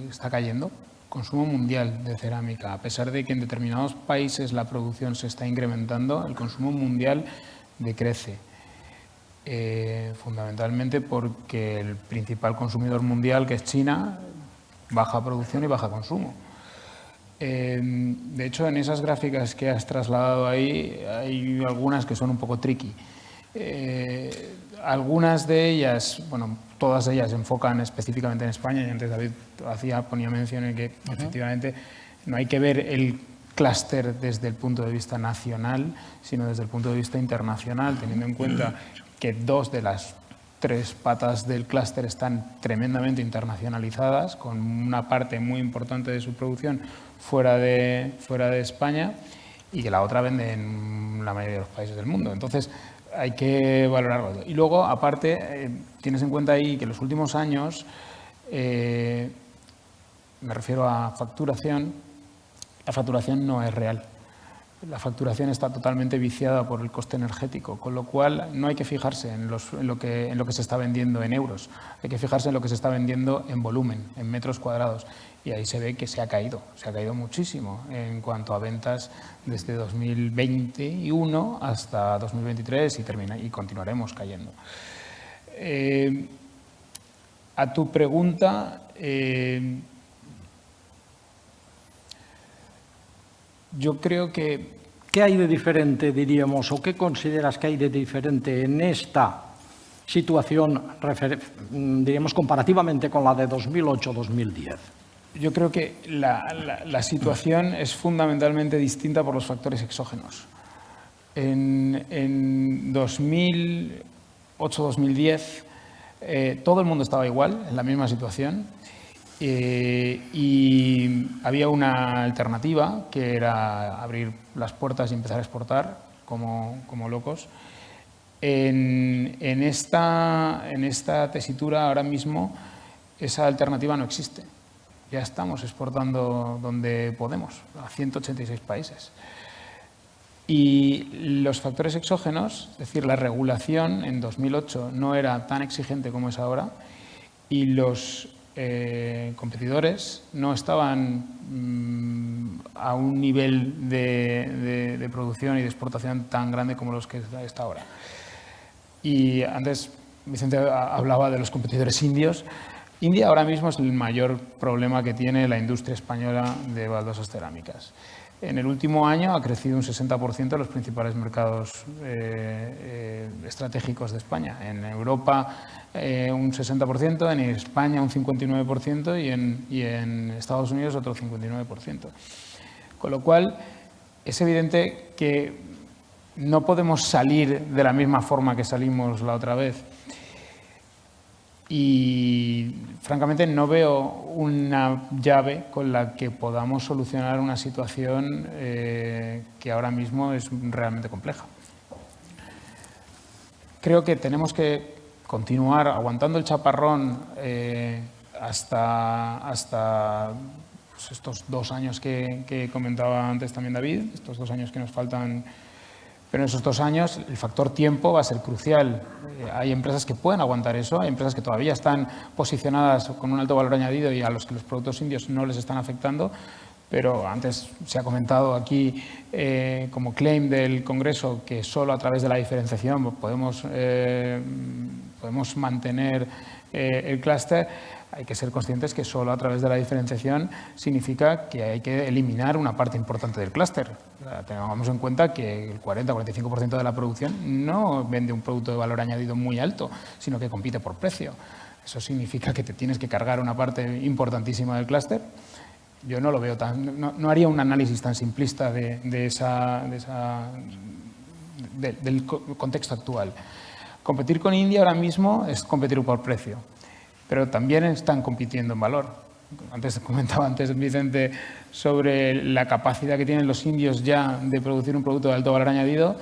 está cayendo. Consumo mundial de cerámica, a pesar de que en determinados países la producción se está incrementando, el consumo mundial decrece. Fundamentalmente porque el principal consumidor mundial, que es China, baja producción y baja consumo. De hecho, en esas gráficas que has trasladado ahí, hay algunas que son un poco tricky. Algunas de ellas, bueno, todas ellas se enfocan específicamente en España, y antes David ponía mención en que efectivamente no hay que ver el clúster desde el punto de vista nacional, sino desde el punto de vista internacional, teniendo en cuenta que 2 de las 3 patas del clúster están tremendamente internacionalizadas, con una parte muy importante de su producción fuera de España, y que la otra vende en la mayoría de los países del mundo. Entonces, hay que valorarlo. Y luego, aparte, tienes en cuenta ahí que en los últimos años, me refiero a facturación, la facturación no es real. La facturación está totalmente viciada por el coste energético, con lo cual no hay que fijarse en lo que se está vendiendo en euros, hay que fijarse en lo que se está vendiendo en volumen, en metros cuadrados. Y ahí se ve que se ha caído muchísimo en cuanto a ventas desde 2021 hasta 2023 y continuaremos cayendo. A tu pregunta, yo creo que... ¿Qué hay de diferente, diríamos, o qué consideras que hay de diferente en esta situación, diríamos, comparativamente con la de 2008-2010? Yo creo que la situación es fundamentalmente distinta por los factores exógenos. En 2008-2010 todo el mundo estaba igual, en la misma situación, y había una alternativa que era abrir las puertas y empezar a exportar como locos. En esta tesitura ahora mismo esa alternativa no existe. Ya estamos exportando donde podemos, a 186 países. Y los factores exógenos, es decir, la regulación en 2008 no era tan exigente como es ahora, y los competidores no estaban a un nivel de producción y de exportación tan grande como los que está ahora. Y antes Vicente hablaba de los competidores indios. India ahora mismo es el mayor problema que tiene la industria española de baldosas cerámicas. En el último año ha crecido un 60% en los principales mercados estratégicos de España. En Europa un 60%, en España un 59% y en Estados Unidos otro 59%. Con lo cual es evidente que no podemos salir de la misma forma que salimos la otra vez. Y francamente no veo una llave con la que podamos solucionar una situación que ahora mismo es realmente compleja. Creo que tenemos que continuar aguantando el chaparrón hasta pues, estos 2 años que comentaba antes también David, estos 2 años que nos faltan. Pero en esos 2 años el factor tiempo va a ser crucial. Hay empresas que pueden aguantar eso, hay empresas que todavía están posicionadas con un alto valor añadido y a los que los productos indios no les están afectando, pero antes se ha comentado aquí como claim del Congreso que solo a través de la diferenciación podemos mantener el clúster. Hay que ser conscientes que solo a través de la diferenciación significa que hay que eliminar una parte importante del clúster. Tengamos en cuenta que el 40-45% de la producción no vende un producto de valor añadido muy alto, sino que compite por precio. Eso significa que te tienes que cargar una parte importantísima del clúster. Yo no lo veo no haría un análisis tan simplista del contexto actual. Competir con India ahora mismo es competir por precio. Pero también están compitiendo en valor. comentaba Vicente sobre la capacidad que tienen los indios ya de producir un producto de alto valor añadido,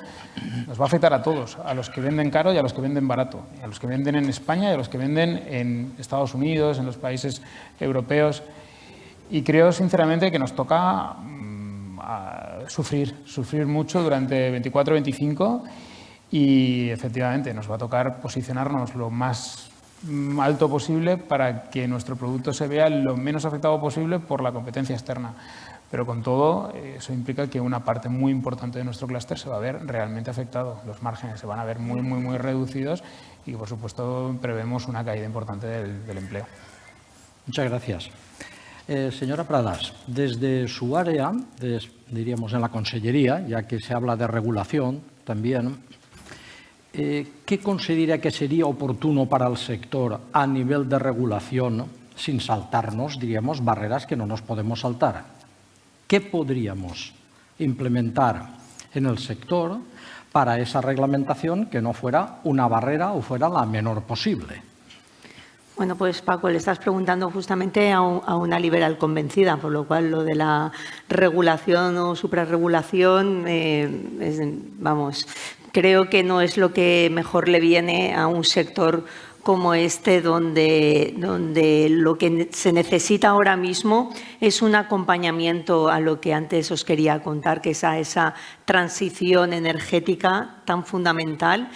nos va a afectar a todos, a los que venden caro y a los que venden barato, a los que venden en España y a los que venden en Estados Unidos, en los países europeos. Y creo sinceramente que nos toca sufrir mucho durante 24-25 y efectivamente nos va a tocar posicionarnos lo más alto posible para que nuestro producto se vea lo menos afectado posible por la competencia externa. Pero con todo, eso implica que una parte muy importante de nuestro clúster se va a ver realmente afectado. Los márgenes se van a ver muy reducidos y, por supuesto, prevemos una caída importante del empleo. Muchas gracias. Señora Pradas, desde su área, diríamos en la Consellería, ya que se habla de regulación también, ¿qué considera que sería oportuno para el sector a nivel de regulación sin saltarnos, diríamos, barreras que no nos podemos saltar? ¿Qué podríamos implementar en el sector para esa reglamentación que no fuera una barrera o fuera la menor posible? Bueno, pues Paco, le estás preguntando justamente a una liberal convencida, por lo cual lo de la regulación o suprarregulación, vamos, creo que no es lo que mejor le viene a un sector como este, donde lo que se necesita ahora mismo es un acompañamiento a lo que antes os quería contar, que es a esa transición energética tan fundamental.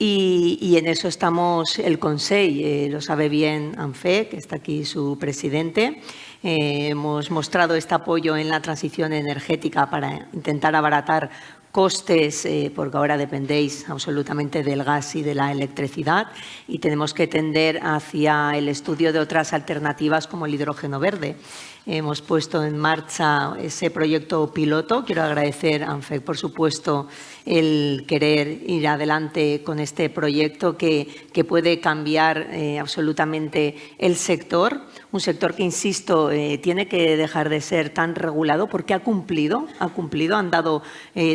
Y en eso estamos el Consell, lo sabe bien ANFE, que está aquí su presidente. Hemos mostrado este apoyo en la transición energética para intentar abaratar costes, porque ahora dependéis absolutamente del gas y de la electricidad y tenemos que tender hacia el estudio de otras alternativas como el hidrógeno verde. Hemos puesto en marcha ese proyecto piloto. Quiero agradecer a ANFEC, por supuesto, el querer ir adelante con este proyecto que puede cambiar absolutamente el sector. Un sector que, insisto, tiene que dejar de ser tan regulado porque ha cumplido, han dado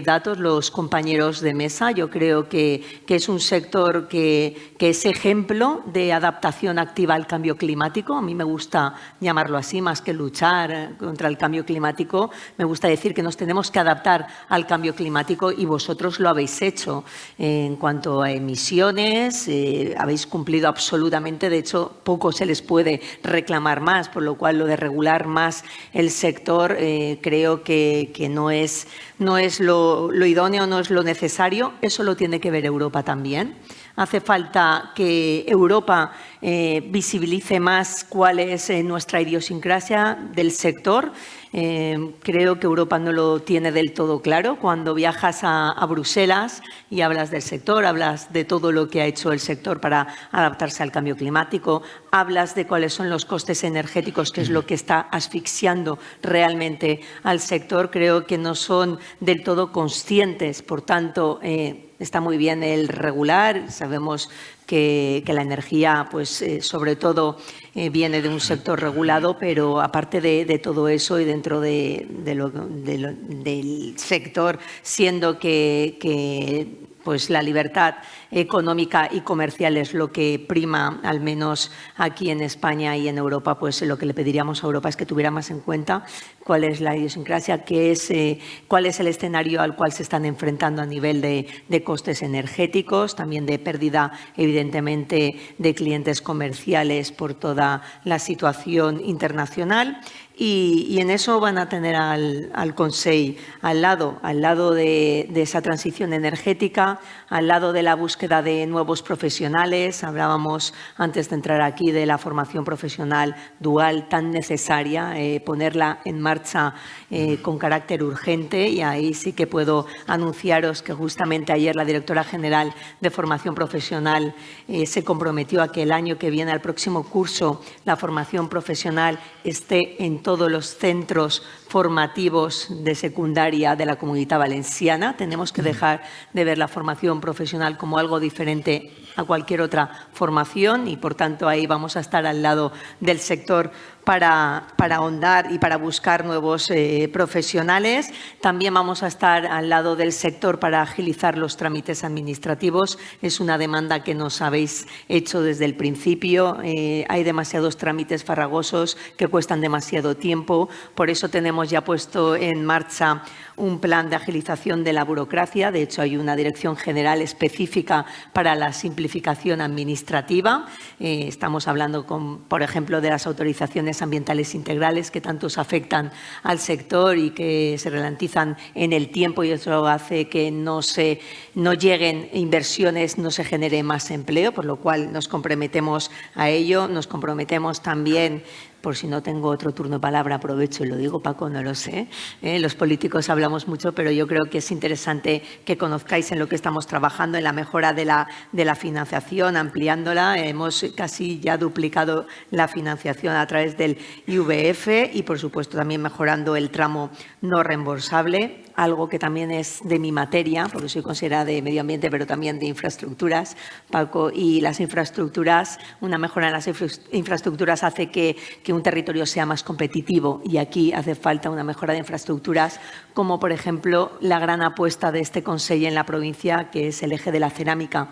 datos los compañeros de mesa. Yo creo que es un sector que es ejemplo de adaptación activa al cambio climático. A mí me gusta llamarlo así, más que luchar contra el cambio climático. Me gusta decir que nos tenemos que adaptar al cambio climático y vosotros lo habéis hecho. En cuanto a emisiones, habéis cumplido absolutamente. De hecho, poco se les puede reclamar más, por lo cual lo de regular más el sector creo que no es lo idóneo, no es lo necesario. Eso lo tiene que ver Europa también. Hace falta que Europa visibilice más cuál es nuestra idiosincrasia del sector. Creo que Europa no lo tiene del todo claro. Cuando viajas a Bruselas y hablas del sector, hablas de todo lo que ha hecho el sector para adaptarse al cambio climático, hablas de cuáles son los costes energéticos, que es lo que está asfixiando realmente al sector. Creo que no son del todo conscientes. Por tanto, está muy bien el regular. Sabemos que la energía, pues, sobre todo, viene de un sector regulado, pero aparte de todo eso y dentro del sector, siendo que pues la libertad económica y comercial es lo que prima, al menos aquí en España y en Europa, pues lo que le pediríamos a Europa es que tuviera más en cuenta cuál es la idiosincrasia, cuál es el escenario al cual se están enfrentando a nivel de costes energéticos, también de pérdida, evidentemente, de clientes comerciales por toda la situación internacional. Y en eso van a tener al Consell al lado de esa transición energética, al lado de la búsqueda de nuevos profesionales. Hablábamos antes de entrar aquí de la formación profesional dual tan necesaria, ponerla en marcha con carácter urgente, y ahí sí que puedo anunciaros que justamente ayer la directora general de formación profesional se comprometió a que el año que viene, al próximo curso, la formación profesional esté en todos los centros formativos de secundaria de la Comunitat Valenciana. Tenemos que dejar de ver la formación profesional como algo diferente a cualquier otra formación y, por tanto, ahí vamos a estar al lado del sector para ahondar y para buscar nuevos profesionales. También vamos a estar al lado del sector para agilizar los trámites administrativos. Es una demanda que nos habéis hecho desde el principio. Hay demasiados trámites farragosos que cuestan demasiado tiempo. Por eso tenemos ya puesto en marcha un plan de agilización de la burocracia. De hecho, hay una dirección general específica para la simplificación administrativa. Estamos hablando, por ejemplo, de las autorizaciones ambientales integrales que tantos afectan al sector y que se ralentizan en el tiempo, y eso hace que no lleguen inversiones, no se genere más empleo, por lo cual nos comprometemos a ello. Nos comprometemos también, por si no tengo otro turno de palabra, aprovecho y lo digo, Paco, no lo sé. Los políticos hablamos mucho, pero yo creo que es interesante que conozcáis en lo que estamos trabajando, en la mejora de la financiación, ampliándola. Hemos casi ya duplicado la financiación a través del IVF y, por supuesto, también mejorando el tramo no reembolsable, algo que también es de mi materia, porque soy consejera de Medio Ambiente, pero también de infraestructuras, Paco, y las infraestructuras, una mejora en las infraestructuras hace que un territorio sea más competitivo, y aquí hace falta una mejora de infraestructuras, como por ejemplo la gran apuesta de este Consejo en la provincia, que es el eje de la cerámica.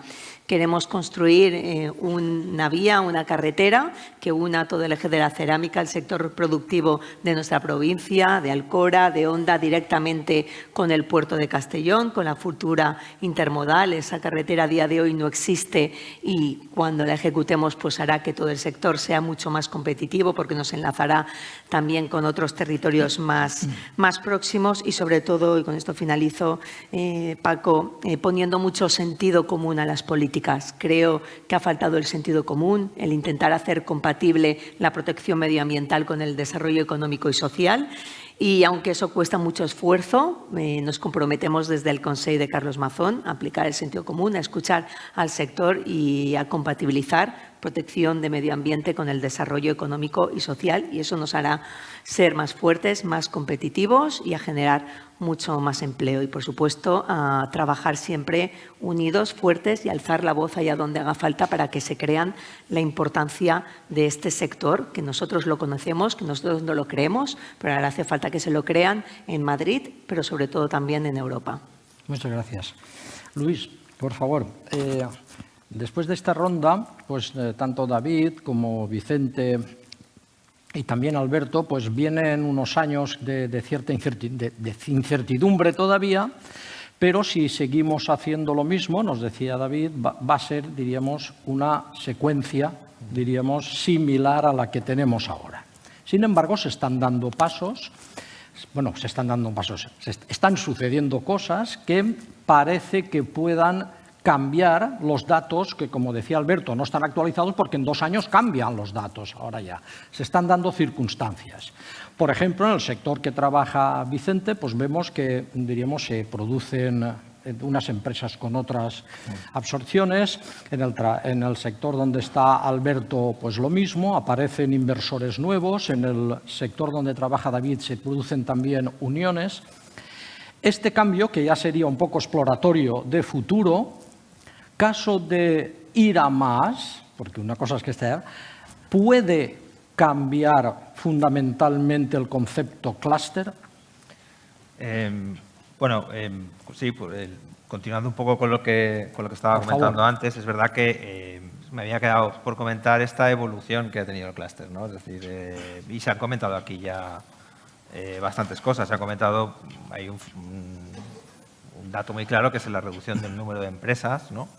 Queremos construir una vía, una carretera que una todo el eje de la cerámica, el sector productivo de nuestra provincia, de Alcora, de Honda, directamente con el puerto de Castellón, con la futura intermodal. Esa carretera a día de hoy no existe y cuando la ejecutemos pues hará que todo el sector sea mucho más competitivo, porque nos enlazará también con otros territorios más próximos y, sobre todo, y con esto finalizo, Paco, poniendo mucho sentido común a las políticas. Creo que ha faltado el sentido común, el intentar hacer compatible la protección medioambiental con el desarrollo económico y social. Y aunque eso cuesta mucho esfuerzo, nos comprometemos desde el Consejo de Carlos Mazón a aplicar el sentido común, a escuchar al sector y a compatibilizar protección de medio ambiente con el desarrollo económico y social, y eso nos hará ser más fuertes, más competitivos y a generar mucho más empleo. Y, por supuesto, a trabajar siempre unidos, fuertes y alzar la voz allá donde haga falta para que se crean la importancia de este sector, que nosotros lo conocemos, que nosotros no lo creemos, pero ahora hace falta que se lo crean en Madrid, pero sobre todo también en Europa. Muchas gracias. Luis, por favor. Después de esta ronda, pues tanto David como Vicente y también Alberto, pues vienen unos años de cierta incertidumbre todavía, pero si seguimos haciendo lo mismo, nos decía David, va a ser, diríamos, una secuencia, diríamos, similar a la que tenemos ahora. Sin embargo, se están dando pasos, están sucediendo cosas que parece que puedan cambiar los datos que, como decía Alberto, no están actualizados porque en 2 años cambian los datos, ahora ya. Se están dando circunstancias. Por ejemplo, en el sector que trabaja Vicente, pues vemos que, diríamos, se producen unas empresas con otras absorciones. En el sector donde está Alberto, pues lo mismo, aparecen inversores nuevos. En el sector donde trabaja David se producen también uniones. Este cambio, que ya sería un poco exploratorio de futuro, caso de ir a más, porque una cosa es que esté, ¿puede cambiar fundamentalmente el concepto clúster? Sí, continuando un poco con lo que estaba comentando antes, es verdad que me había quedado por comentar esta evolución que ha tenido el clúster, ¿no? Es decir, y se han comentado aquí ya bastantes cosas. Se ha comentado, hay un dato muy claro, que es la reducción del número de empresas, ¿no?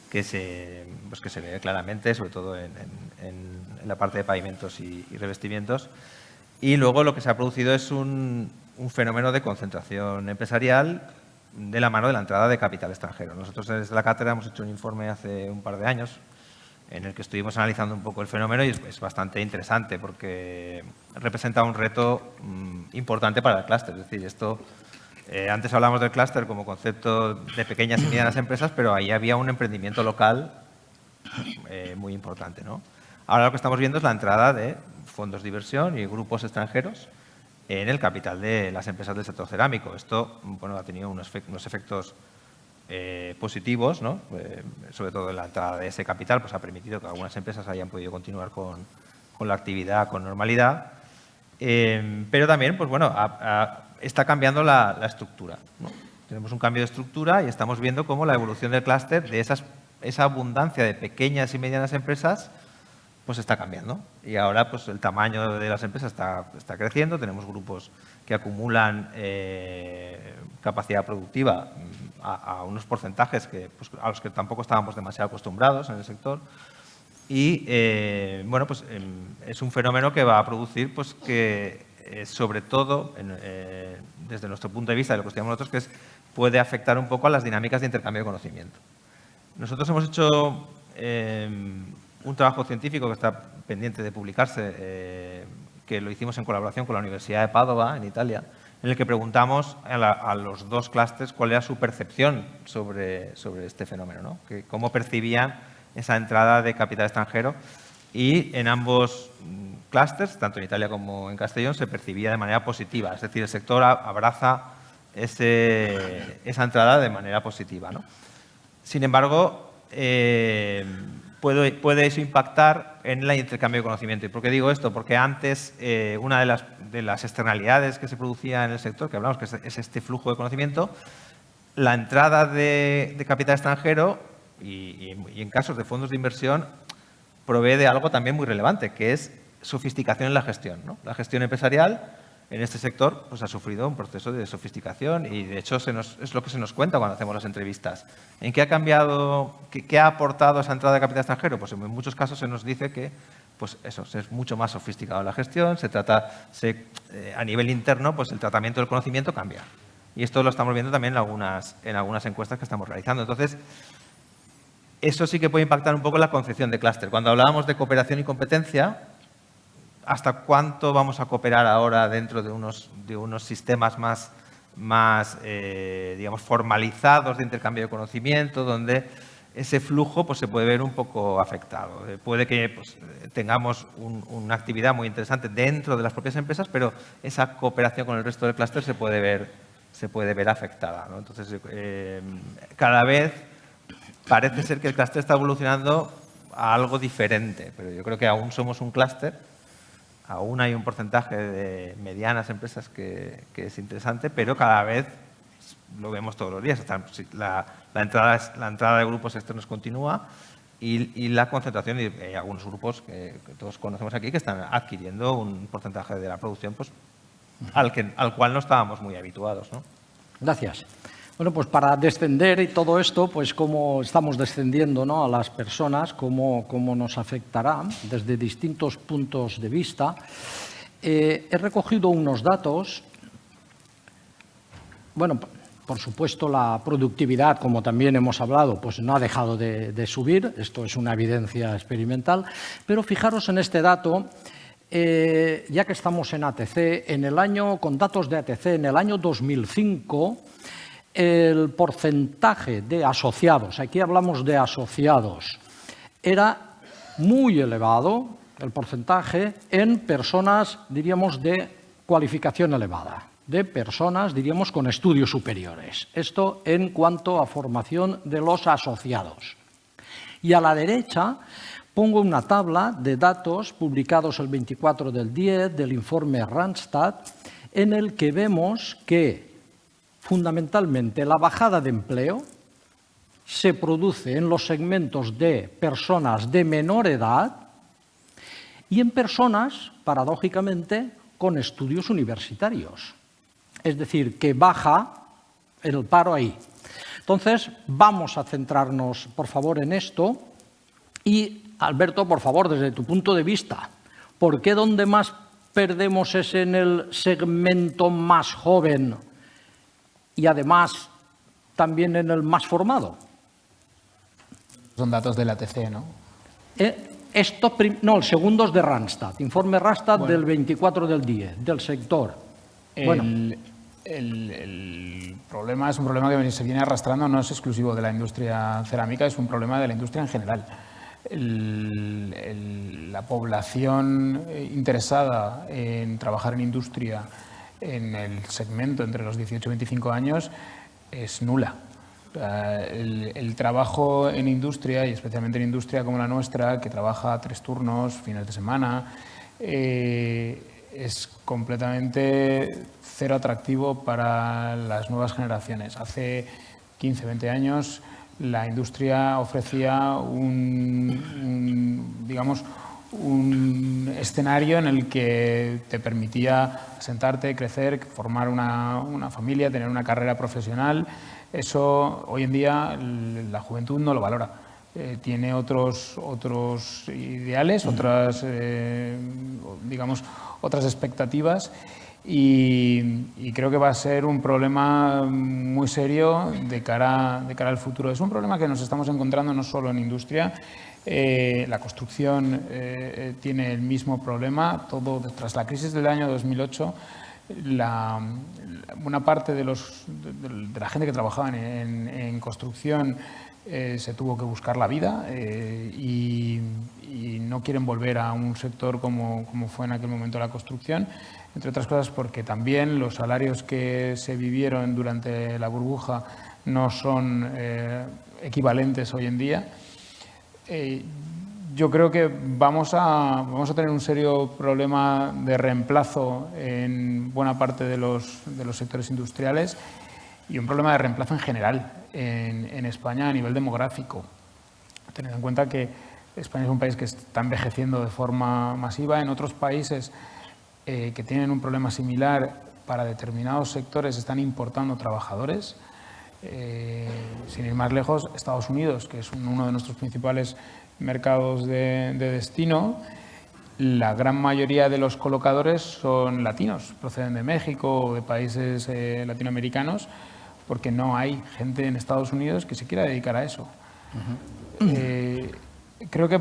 que se ve claramente, sobre todo en la parte de pavimentos y revestimientos. Y luego lo que se ha producido es un fenómeno de concentración empresarial de la mano de la entrada de capital extranjero. Nosotros desde la cátedra hemos hecho un informe hace un par de años en el que estuvimos analizando un poco el fenómeno y es bastante interesante porque representa un reto importante para el clúster. Es decir, esto, antes hablamos del clúster como concepto de pequeñas y medianas empresas, pero ahí había un emprendimiento local muy importante, ¿no? Ahora lo que estamos viendo es la entrada de fondos de inversión y grupos extranjeros en el capital de las empresas del sector cerámico. Esto, bueno, ha tenido unos efectos positivos, ¿no? Sobre todo la entrada de ese capital, pues ha permitido que algunas empresas hayan podido continuar con la actividad con normalidad. Pero también, pues bueno, está cambiando la estructura, ¿no? Tenemos un cambio de estructura y estamos viendo cómo la evolución del clúster, de esa abundancia de pequeñas y medianas empresas, pues está cambiando. Y ahora pues el tamaño de las empresas está creciendo, tenemos grupos que acumulan capacidad productiva a unos porcentajes pues, a los que tampoco estábamos demasiado acostumbrados en el sector. Y bueno, pues es un fenómeno que va a producir pues que sobre todo desde nuestro punto de vista de lo que estudiamos nosotros, que puede afectar un poco a las dinámicas de intercambio de conocimiento. Nosotros hemos hecho un trabajo científico que está pendiente de publicarse, que lo hicimos en colaboración con la Universidad de Padova, en Italia, en el que preguntamos a los dos clústeres cuál era su percepción sobre este fenómeno, ¿no? Cómo percibían esa entrada de capital extranjero, y en ambos clústeres, tanto en Italia como en Castellón, se percibía de manera positiva. Es decir, el sector abraza esa entrada de manera positiva, ¿no? Sin embargo, puede eso impactar en el intercambio de conocimiento. ¿Y por qué digo esto? Porque antes una de las externalidades que se producía en el sector, que hablamos, que es este flujo de conocimiento, la entrada de capital extranjero y en casos de fondos de inversión provee de algo también muy relevante, que es sofisticación en la gestión, ¿no? La gestión empresarial en este sector pues, ha sufrido un proceso de sofisticación y, de hecho, es lo que se nos cuenta cuando hacemos las entrevistas. ¿En qué ha cambiado, qué ha aportado esa entrada de capital extranjero? Pues en muchos casos se nos dice que pues eso, es mucho más sofisticado la gestión, a nivel interno pues el tratamiento del conocimiento cambia. Y esto lo estamos viendo también en algunas encuestas que estamos realizando. Entonces, eso sí que puede impactar un poco en la concepción de clúster. Cuando hablábamos de cooperación y competencia, ¿hasta cuánto vamos a cooperar ahora dentro de unos sistemas más digamos, formalizados de intercambio de conocimiento, donde ese flujo pues, se puede ver un poco afectado? Puede que pues, tengamos una actividad muy interesante dentro de las propias empresas, pero esa cooperación con el resto del clúster se puede ver afectada, ¿no? Entonces, cada vez parece ser que el clúster está evolucionando a algo diferente, pero yo creo que aún somos un clúster. Aún hay un porcentaje de medianas empresas que es interesante, pero cada vez lo vemos todos los días. La entrada de grupos externos continúa y la concentración, y hay algunos grupos que todos conocemos aquí que están adquiriendo un porcentaje de la producción pues, al cual no estábamos muy habituados, ¿no? Gracias. Bueno, pues para descender y todo esto, pues cómo estamos descendiendo, ¿no?, a las personas, cómo nos afectará desde distintos puntos de vista. He recogido unos datos. Bueno, por supuesto, la productividad, como también hemos hablado, pues no ha dejado de subir. Esto es una evidencia experimental. Pero fijaros en este dato, ya que estamos en ATC, con datos de ATC, en el año 2005, el porcentaje de asociados, aquí hablamos de asociados, era muy elevado, el porcentaje en personas, diríamos, de cualificación elevada, de personas, diríamos, con estudios superiores. Esto en cuanto a formación de los asociados. Y a la derecha pongo una tabla de datos publicados el 24 del 10 del informe Randstad, en el que vemos que fundamentalmente la bajada de empleo se produce en los segmentos de personas de menor edad y en personas, paradójicamente, con estudios universitarios. Es decir, que baja el paro ahí. Entonces, vamos a centrarnos, por favor, en esto. Y, Alberto, por favor, desde tu punto de vista, ¿por qué donde más perdemos es en el segmento más joven y además también en el más formado? Son datos del ATC, ¿no? No, el segundo es de Randstad, informe Randstad del 24 del 10, del sector. El problema es un problema que se viene arrastrando, no es exclusivo de la industria cerámica, es un problema de la industria en general. La población interesada en trabajar en industria en el segmento entre los 18 y 25 años es nula. El trabajo en industria, y especialmente en industria como la nuestra, que trabaja 3 turnos, fines de semana, es completamente cero atractivo para las nuevas generaciones. Hace 15, 20 años la industria ofrecía digamos, un escenario en el que te permitía sentarte, crecer, formar una familia, tener una carrera profesional. Eso hoy en día la juventud no lo valora. Tiene otros ideales, digamos, otras expectativas y creo que va a ser un problema muy serio de cara al futuro. Es un problema que nos estamos encontrando no solo en industria. La construcción tiene el mismo problema. Tras la crisis del año 2008, una parte de la gente que trabajaba en construcción se tuvo que buscar la vida y no quieren volver a un sector como fue en aquel momento la construcción, entre otras cosas porque también los salarios que se vivieron durante la burbuja no son equivalentes hoy en día. Yo creo que vamos a tener un serio problema de reemplazo en buena parte de los sectores industriales y un problema de reemplazo en general en España a nivel demográfico. Teniendo en cuenta que España es un país que está envejeciendo de forma masiva. En otros países que tienen un problema similar, para determinados sectores están importando trabajadores. Sin ir más lejos, Estados Unidos, que es uno de nuestros principales mercados de destino, la gran mayoría de los colocadores son latinos, proceden de México o de países latinoamericanos, porque no hay gente en Estados Unidos que se quiera dedicar a eso. Creo que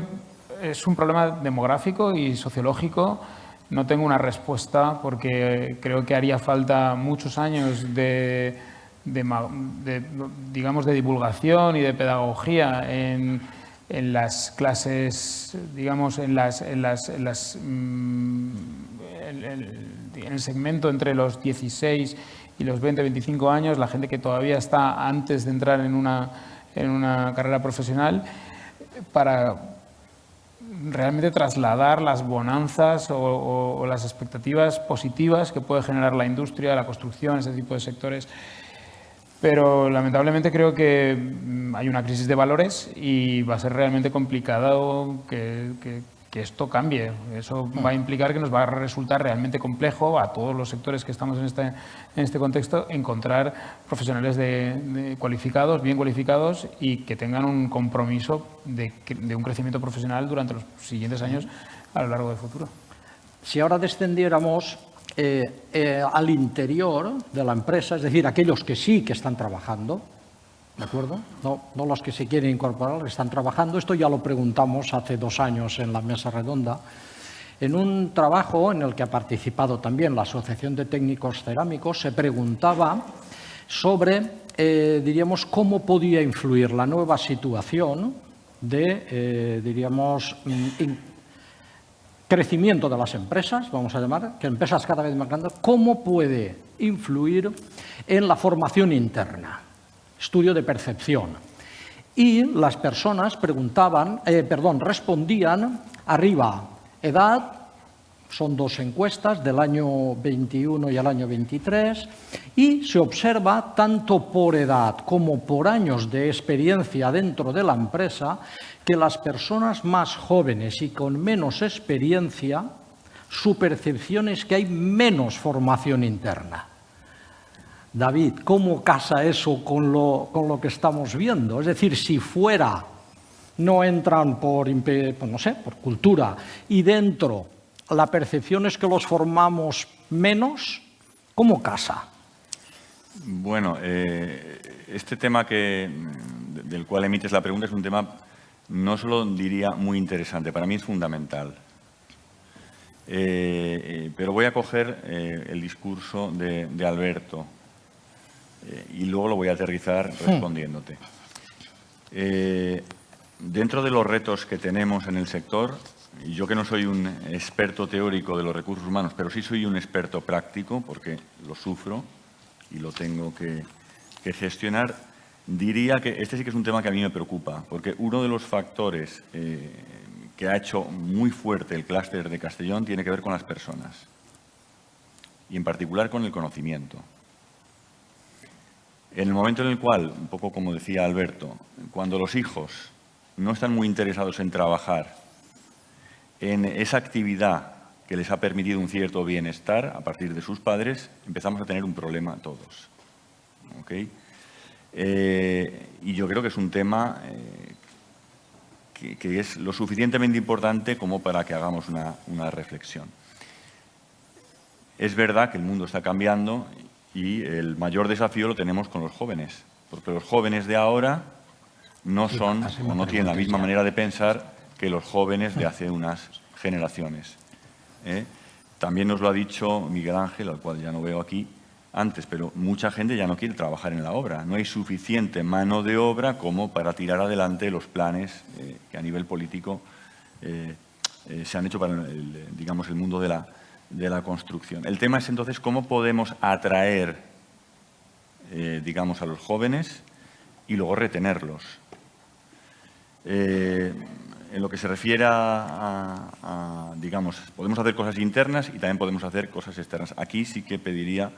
es un problema demográfico y sociológico. No tengo una respuesta porque creo que haría falta muchos años digamos, de divulgación y de pedagogía en las clases, digamos, en el segmento entre los 16 y los 20, 25 años, la gente que todavía está antes de entrar en una carrera profesional, para realmente trasladar las bonanzas o las expectativas positivas que puede generar la industria, la construcción, ese tipo de sectores. Pero lamentablemente creo que hay una crisis de valores y va a ser realmente complicado que esto cambie. Eso va a implicar que nos va a resultar realmente complejo a todos los sectores que estamos en este contexto encontrar profesionales cualificados, bien cualificados y que tengan un compromiso de un crecimiento profesional durante los siguientes años a lo largo del futuro. Si ahora descendiéramos al interior de la empresa, es decir, aquellos que sí que están trabajando, ¿de acuerdo? No los que se quieren incorporar, que están trabajando. Esto ya lo preguntamos hace 2 años en la mesa redonda, en un trabajo en el que ha participado también la Asociación de Técnicos Cerámicos. Se preguntaba sobre, diríamos, cómo podía influir la nueva situación de, diríamos, crecimiento de las empresas, vamos a llamar, que empresas cada vez más grandes, cómo puede influir en la formación interna, estudio de percepción. Y las personas respondían arriba, edad, son 2 encuestas del año 21 y el año 23, y se observa tanto por edad como por años de experiencia dentro de la empresa que las personas más jóvenes y con menos experiencia, su percepción es que hay menos formación interna. David, ¿cómo casa eso con lo que estamos viendo? Es decir, si fuera, no entran por cultura, y dentro la percepción es que los formamos menos, ¿cómo casa? Bueno, este tema del cual emites la pregunta es un tema, no solo diría muy interesante, para mí es fundamental. Pero voy a coger el discurso de Alberto y luego lo voy a aterrizar respondiéndote. Dentro de los retos que tenemos en el sector, y yo que no soy un experto teórico de los recursos humanos, pero sí soy un experto práctico porque lo sufro y lo tengo que gestionar, Diría que este sí que es un tema que a mí me preocupa, porque uno de los factores que ha hecho muy fuerte el clúster de Castellón tiene que ver con las personas, y en particular con el conocimiento. En el momento en el cual, un poco como decía Alberto, cuando los hijos no están muy interesados en trabajar en esa actividad que les ha permitido un cierto bienestar a partir de sus padres, empezamos a tener un problema todos. ¿Okay? Y yo creo que es un tema que es lo suficientemente importante como para que hagamos una reflexión. Es verdad que el mundo está cambiando y el mayor desafío lo tenemos con los jóvenes, porque los jóvenes de ahora no son o no tienen la misma manera de pensar que los jóvenes de hace unas generaciones. También nos lo ha dicho Miguel Ángel, al cual ya no veo aquí antes, pero mucha gente ya no quiere trabajar en la obra. No hay suficiente mano de obra como para tirar adelante los planes que a nivel político se han hecho para digamos, el mundo de la construcción. El tema es entonces cómo podemos atraer digamos, a los jóvenes y luego retenerlos. En lo que se refiere digamos, podemos hacer cosas internas y también podemos hacer cosas externas. Aquí sí que pediría,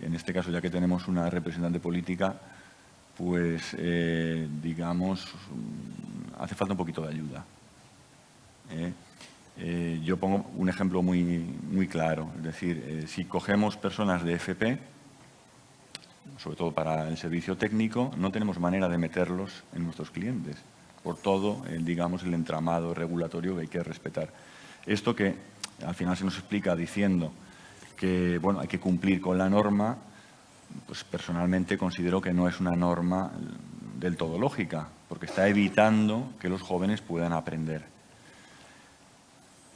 en este caso ya que tenemos una representante política, pues digamos, hace falta un poquito de ayuda. Yo pongo un ejemplo muy claro, es decir, si cogemos personas de FP, sobre todo para el servicio técnico, no tenemos manera de meterlos en nuestros clientes, por todo, digamos, el entramado regulatorio que hay que respetar. Esto que al final se nos explica diciendo que, bueno, hay que cumplir con la norma, pues personalmente considero que no es una norma del todo lógica, porque está evitando que los jóvenes puedan aprender.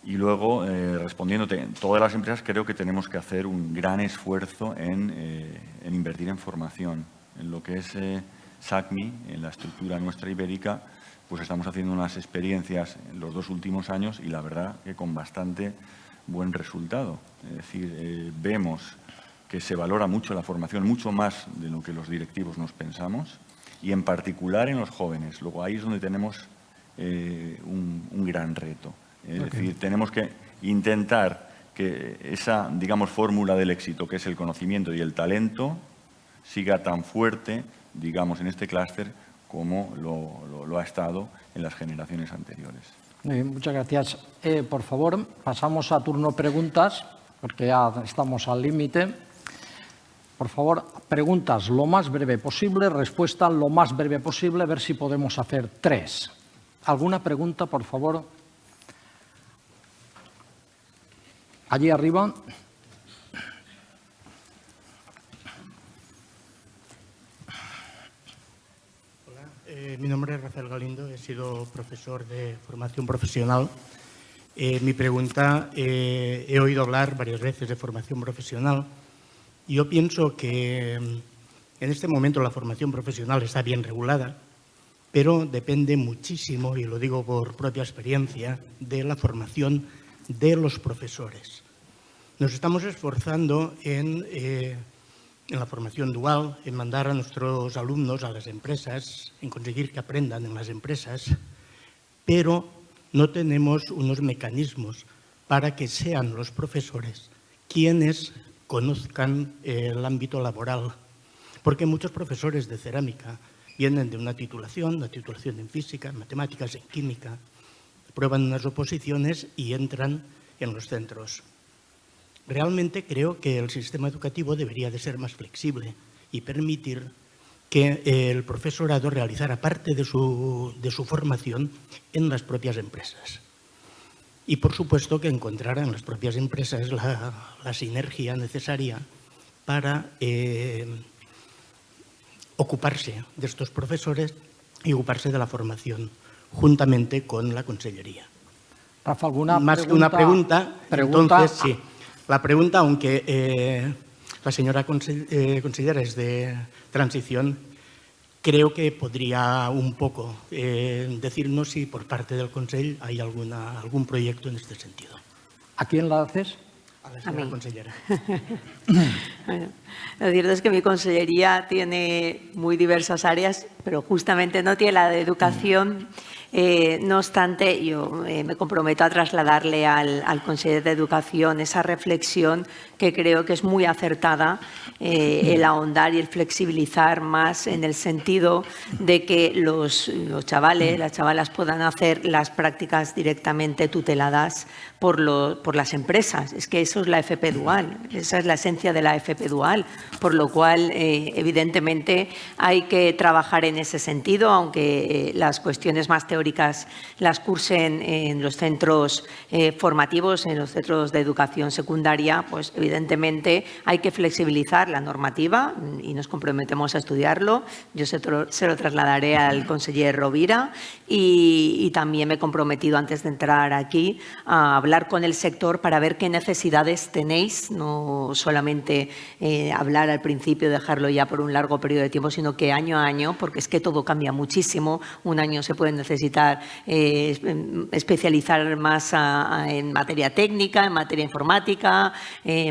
Y luego, respondiéndote, todas las empresas creo que tenemos que hacer un gran esfuerzo en invertir en formación. En lo que es SACMI, en la estructura nuestra ibérica, pues estamos haciendo unas experiencias en los 2 últimos años y la verdad que con bastante buen resultado. Es decir, vemos que se valora mucho la formación, mucho más de lo que los directivos nos pensamos, y en particular en los jóvenes. Luego ahí es donde tenemos un gran reto. Es decir, tenemos que intentar que esa, digamos, fórmula del éxito, que es el conocimiento y el talento, siga tan fuerte, digamos, en este clúster como lo ha estado en las generaciones anteriores. Muchas gracias. Por favor, pasamos a turno preguntas, porque ya estamos al límite. Por favor, preguntas lo más breve posible, respuesta lo más breve posible, a ver si podemos hacer 3. ¿Alguna pregunta, por favor? Allí arriba. Hola, mi nombre es Rafael Galindo, he sido profesor de formación profesional. Mi pregunta, he oído hablar varias veces de formación profesional. Yo pienso que en este momento la formación profesional está bien regulada, pero depende muchísimo, y lo digo por propia experiencia, de la formación de los profesores. Nos estamos esforzando en la formación dual, en mandar a nuestros alumnos a las empresas, en conseguir que aprendan en las empresas, pero no tenemos unos mecanismos para que sean los profesores quienes conozcan el ámbito laboral. Porque muchos profesores de cerámica vienen de una titulación en física, en matemáticas, en química, prueban unas oposiciones y entran en los centros. Realmente creo que el sistema educativo debería de ser más flexible y permitir que el profesorado realizara parte de su formación en las propias empresas. Y, por supuesto, que encontrara en las propias empresas la sinergia necesaria para ocuparse de estos profesores y ocuparse de la formación, juntamente con la Consellería. Rafa, ¿alguna más pregunta? Que una pregunta, entonces sí. La pregunta, aunque la señora consellera es de transición, creo que podría un poco decirnos si por parte del Consell hay algún proyecto en este sentido. ¿A quién la haces? A la señora consellera. Bueno, lo cierto es que mi consellería tiene muy diversas áreas pero justamente no tiene la de educación. No obstante, yo me comprometo a trasladarle al Conseller de Educación esa reflexión que creo que es muy acertada, el ahondar y el flexibilizar más en el sentido de que los chavales, las chavalas puedan hacer las prácticas directamente tuteladas por las empresas. Es que eso es la FP dual, esa es la esencia de la FP dual, por lo cual, evidentemente, hay que trabajar en ese sentido, aunque las cuestiones más teóricas las cursen en los centros formativos, en los centros de educación secundaria, pues evidentemente hay que flexibilizar la normativa y nos comprometemos a estudiarlo. Yo se lo trasladaré al conseller Rovira y también me he comprometido antes de entrar aquí a hablar con el sector para ver qué necesidades tenéis, no solamente hablar al principio, dejarlo ya por un largo periodo de tiempo, sino que año a año, porque es que todo cambia muchísimo. Un año se puede necesitar especializar más en materia técnica, en materia informática,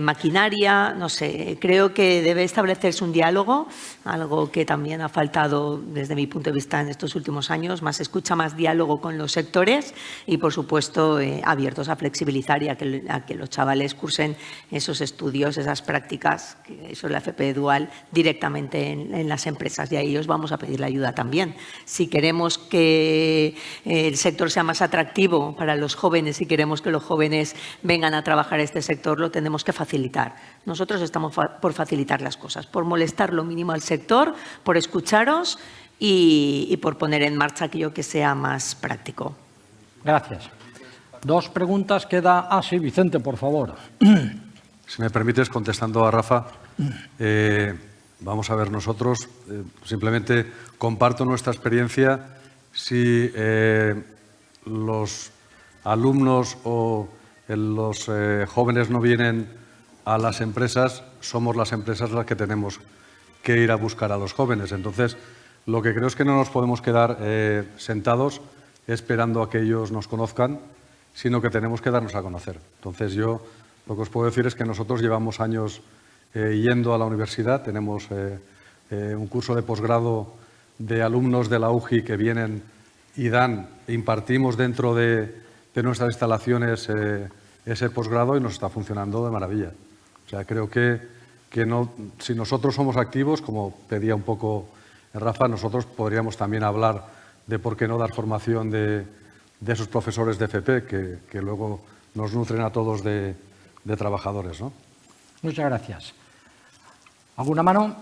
maquinaria, no sé. Creo que debe establecerse un diálogo, algo que también ha faltado desde mi punto de vista en estos últimos años, más escucha, más diálogo con los sectores y, por supuesto, abiertos a flexibilizar y a que los chavales cursen esos estudios, esas prácticas, que eso es la FP dual, directamente en las empresas. Y a ellos vamos a pedir la ayuda también. Si queremos que el sector sea más atractivo para los jóvenes y queremos que los jóvenes vengan a trabajar en este sector, lo tenemos que facilitar. Nosotros estamos por facilitar las cosas, por molestar lo mínimo al sector, por escucharos y por poner en marcha aquello que sea más práctico. Gracias. Dos preguntas queda. Sí, Vicente, por favor. Si me permites, contestando a Rafa, vamos a ver, nosotros simplemente comparto nuestra experiencia. Si los alumnos o los jóvenes no vienen a las empresas, somos las empresas las que tenemos que ir a buscar a los jóvenes. Entonces, lo que creo es que no nos podemos quedar sentados esperando a que ellos nos conozcan, sino que tenemos que darnos a conocer. Entonces, yo lo que os puedo decir es que nosotros llevamos años yendo a la universidad, tenemos un curso de posgrado de alumnos de la UJI que vienen y impartimos dentro de nuestras instalaciones ese posgrado y nos está funcionando de maravilla. O sea, creo que si nosotros somos activos, como pedía un poco Rafa, nosotros podríamos también hablar de por qué no dar formación de esos profesores de FP que luego nos nutren a todos de trabajadores, ¿no? Muchas gracias. ¿Alguna mano?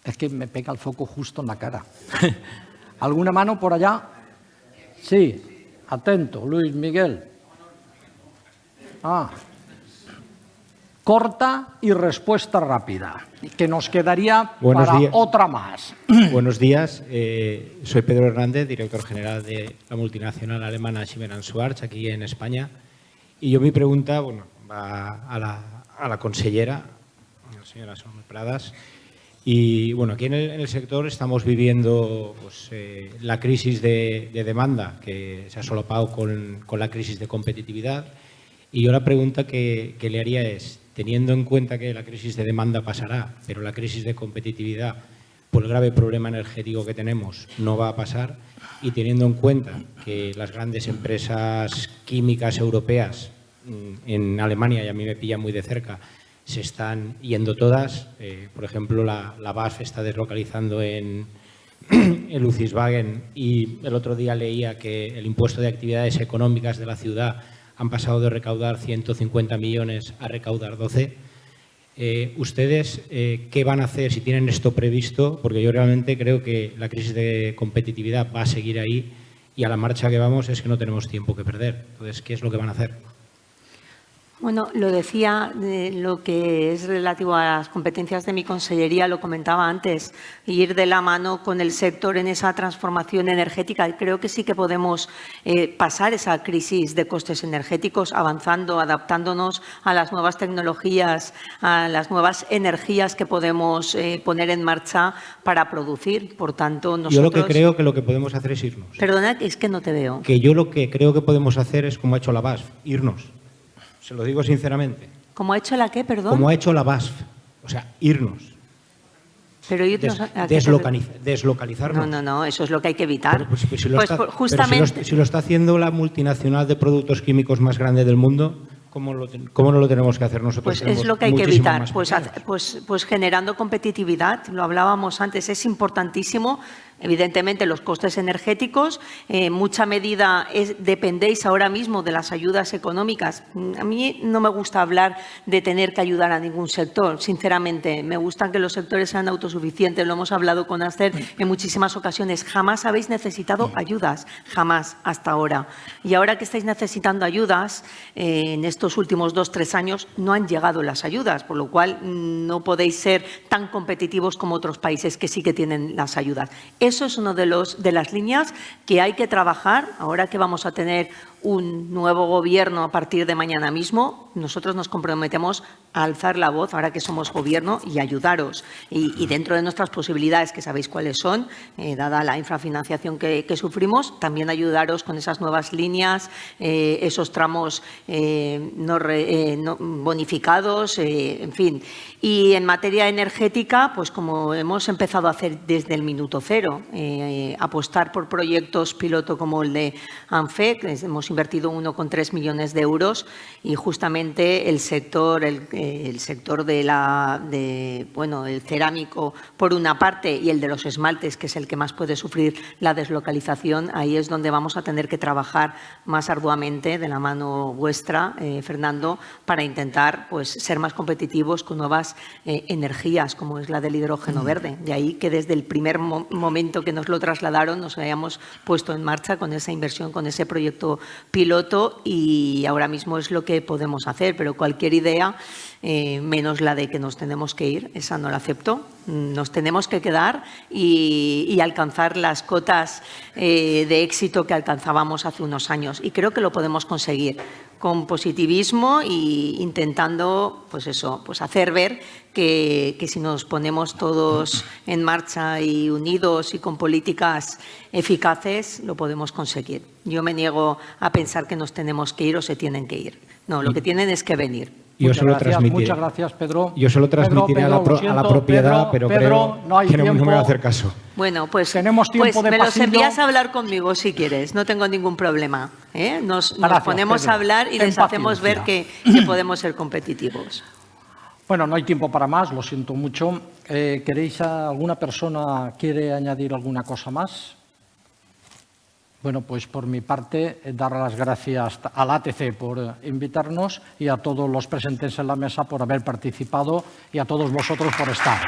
Es que me pega el foco justo en la cara. ¿Alguna mano por allá? Sí, atento, Luis Miguel. Corta y respuesta rápida, que nos quedaría para otra más. Buenos días, soy Pedro Hernández, director general de la multinacional alemana Siemens & Schwarz, aquí en España. Y yo mi pregunta va a la consellera, a la señora Somer Pradas. Y bueno, aquí en el sector estamos viviendo pues, la crisis de demanda que se ha solapado con la crisis de competitividad. Y yo la pregunta que le haría es, teniendo en cuenta que la crisis de demanda pasará, pero la crisis de competitividad, por el grave problema energético que tenemos, no va a pasar, y teniendo en cuenta que las grandes empresas químicas europeas en Alemania, y a mí me pilla muy de cerca, se están yendo todas. Por ejemplo, la BASF está deslocalizando en Ludwigshafen y el otro día leía que el impuesto de actividades económicas de la ciudad han pasado de recaudar 150 millones a recaudar 12. ¿Ustedes qué van a hacer si tienen esto previsto? Porque yo realmente creo que la crisis de competitividad va a seguir ahí y a la marcha que vamos es que no tenemos tiempo que perder. Entonces, ¿qué es lo que van a hacer? Bueno, lo decía, lo que es relativo a las competencias de mi consellería, lo comentaba antes, ir de la mano con el sector en esa transformación energética. Y creo que sí que podemos pasar esa crisis de costes energéticos avanzando, adaptándonos a las nuevas tecnologías, a las nuevas energías que podemos poner en marcha para producir. Por tanto, nosotros… Yo lo que creo que lo que podemos hacer es irnos. Perdona, es que no te veo. Que yo lo que creo que podemos hacer es como ha hecho la BASF, irnos. Se lo digo sinceramente. ¿Cómo ha hecho la qué, perdón? Como ha hecho la BASF. O sea, irnos. Pero deslocalizarnos. No, eso es lo que hay que evitar. Si lo está haciendo la multinacional de productos químicos más grande del mundo, ¿cómo no lo tenemos que hacer nosotros? Pues es lo que hay que evitar, pues generando competitividad, lo hablábamos antes, es importantísimo. Evidentemente, los costes energéticos, en mucha medida dependéis ahora mismo de las ayudas económicas. A mí no me gusta hablar de tener que ayudar a ningún sector, sinceramente. Me gusta que los sectores sean autosuficientes, lo hemos hablado con Aster en muchísimas ocasiones. Jamás habéis necesitado ayudas, jamás hasta ahora. Y ahora que estáis necesitando ayudas, en estos últimos 2 o 3 años no han llegado las ayudas, por lo cual no podéis ser tan competitivos como otros países que sí que tienen las ayudas. Eso es una de las líneas que hay que trabajar. Ahora que vamos a tener un nuevo gobierno a partir de mañana mismo, nosotros nos comprometemos a alzar la voz, ahora que somos gobierno, y ayudaros. Y dentro de nuestras posibilidades, que sabéis cuáles son, dada la infrafinanciación que sufrimos, también ayudaros con esas nuevas líneas, esos tramos no bonificados, en fin. Y en materia energética, pues como hemos empezado a hacer desde el minuto cero, apostar por proyectos piloto como el de ANFEC, hemos invertido 1,3 millones de euros y justamente el sector el cerámico por una parte y el de los esmaltes, que es el que más puede sufrir la deslocalización, ahí es donde vamos a tener que trabajar más arduamente de la mano vuestra, Fernando, para intentar pues ser más competitivos con nuevas energías, como es la del hidrógeno verde. De ahí que desde el primer momento que nos lo trasladaron nos hayamos puesto en marcha con esa inversión, con ese proyecto piloto, y ahora mismo es lo que podemos hacer, pero cualquier idea, menos la de que nos tenemos que ir, esa no la acepto. Nos tenemos que quedar y alcanzar las cotas de éxito que alcanzábamos hace unos años, y creo que lo podemos conseguir con positivismo e intentando pues hacer ver que si nos ponemos todos en marcha y unidos y con políticas eficaces, lo podemos conseguir. Yo me niego a pensar que nos tenemos que ir o se tienen que ir. No, lo que tienen es que venir. Muchas gracias, Pedro. Yo se lo transmitiré a la propiedad, pero creo que no me va a hacer caso. Bueno, pues, tenemos tiempo de me los pasillo. envías a hablar conmigo si quieres, no tengo ningún problema. Nos ponemos Pedro. a hablar y Ten les hacemos ver paciencia. que podemos ser competitivos. Bueno, no hay tiempo para más, lo siento mucho. ¿Alguna persona quiere añadir alguna cosa más? Bueno, pues por mi parte, dar las gracias al ATC por invitarnos y a todos los presentes en la mesa por haber participado y a todos vosotros por estar.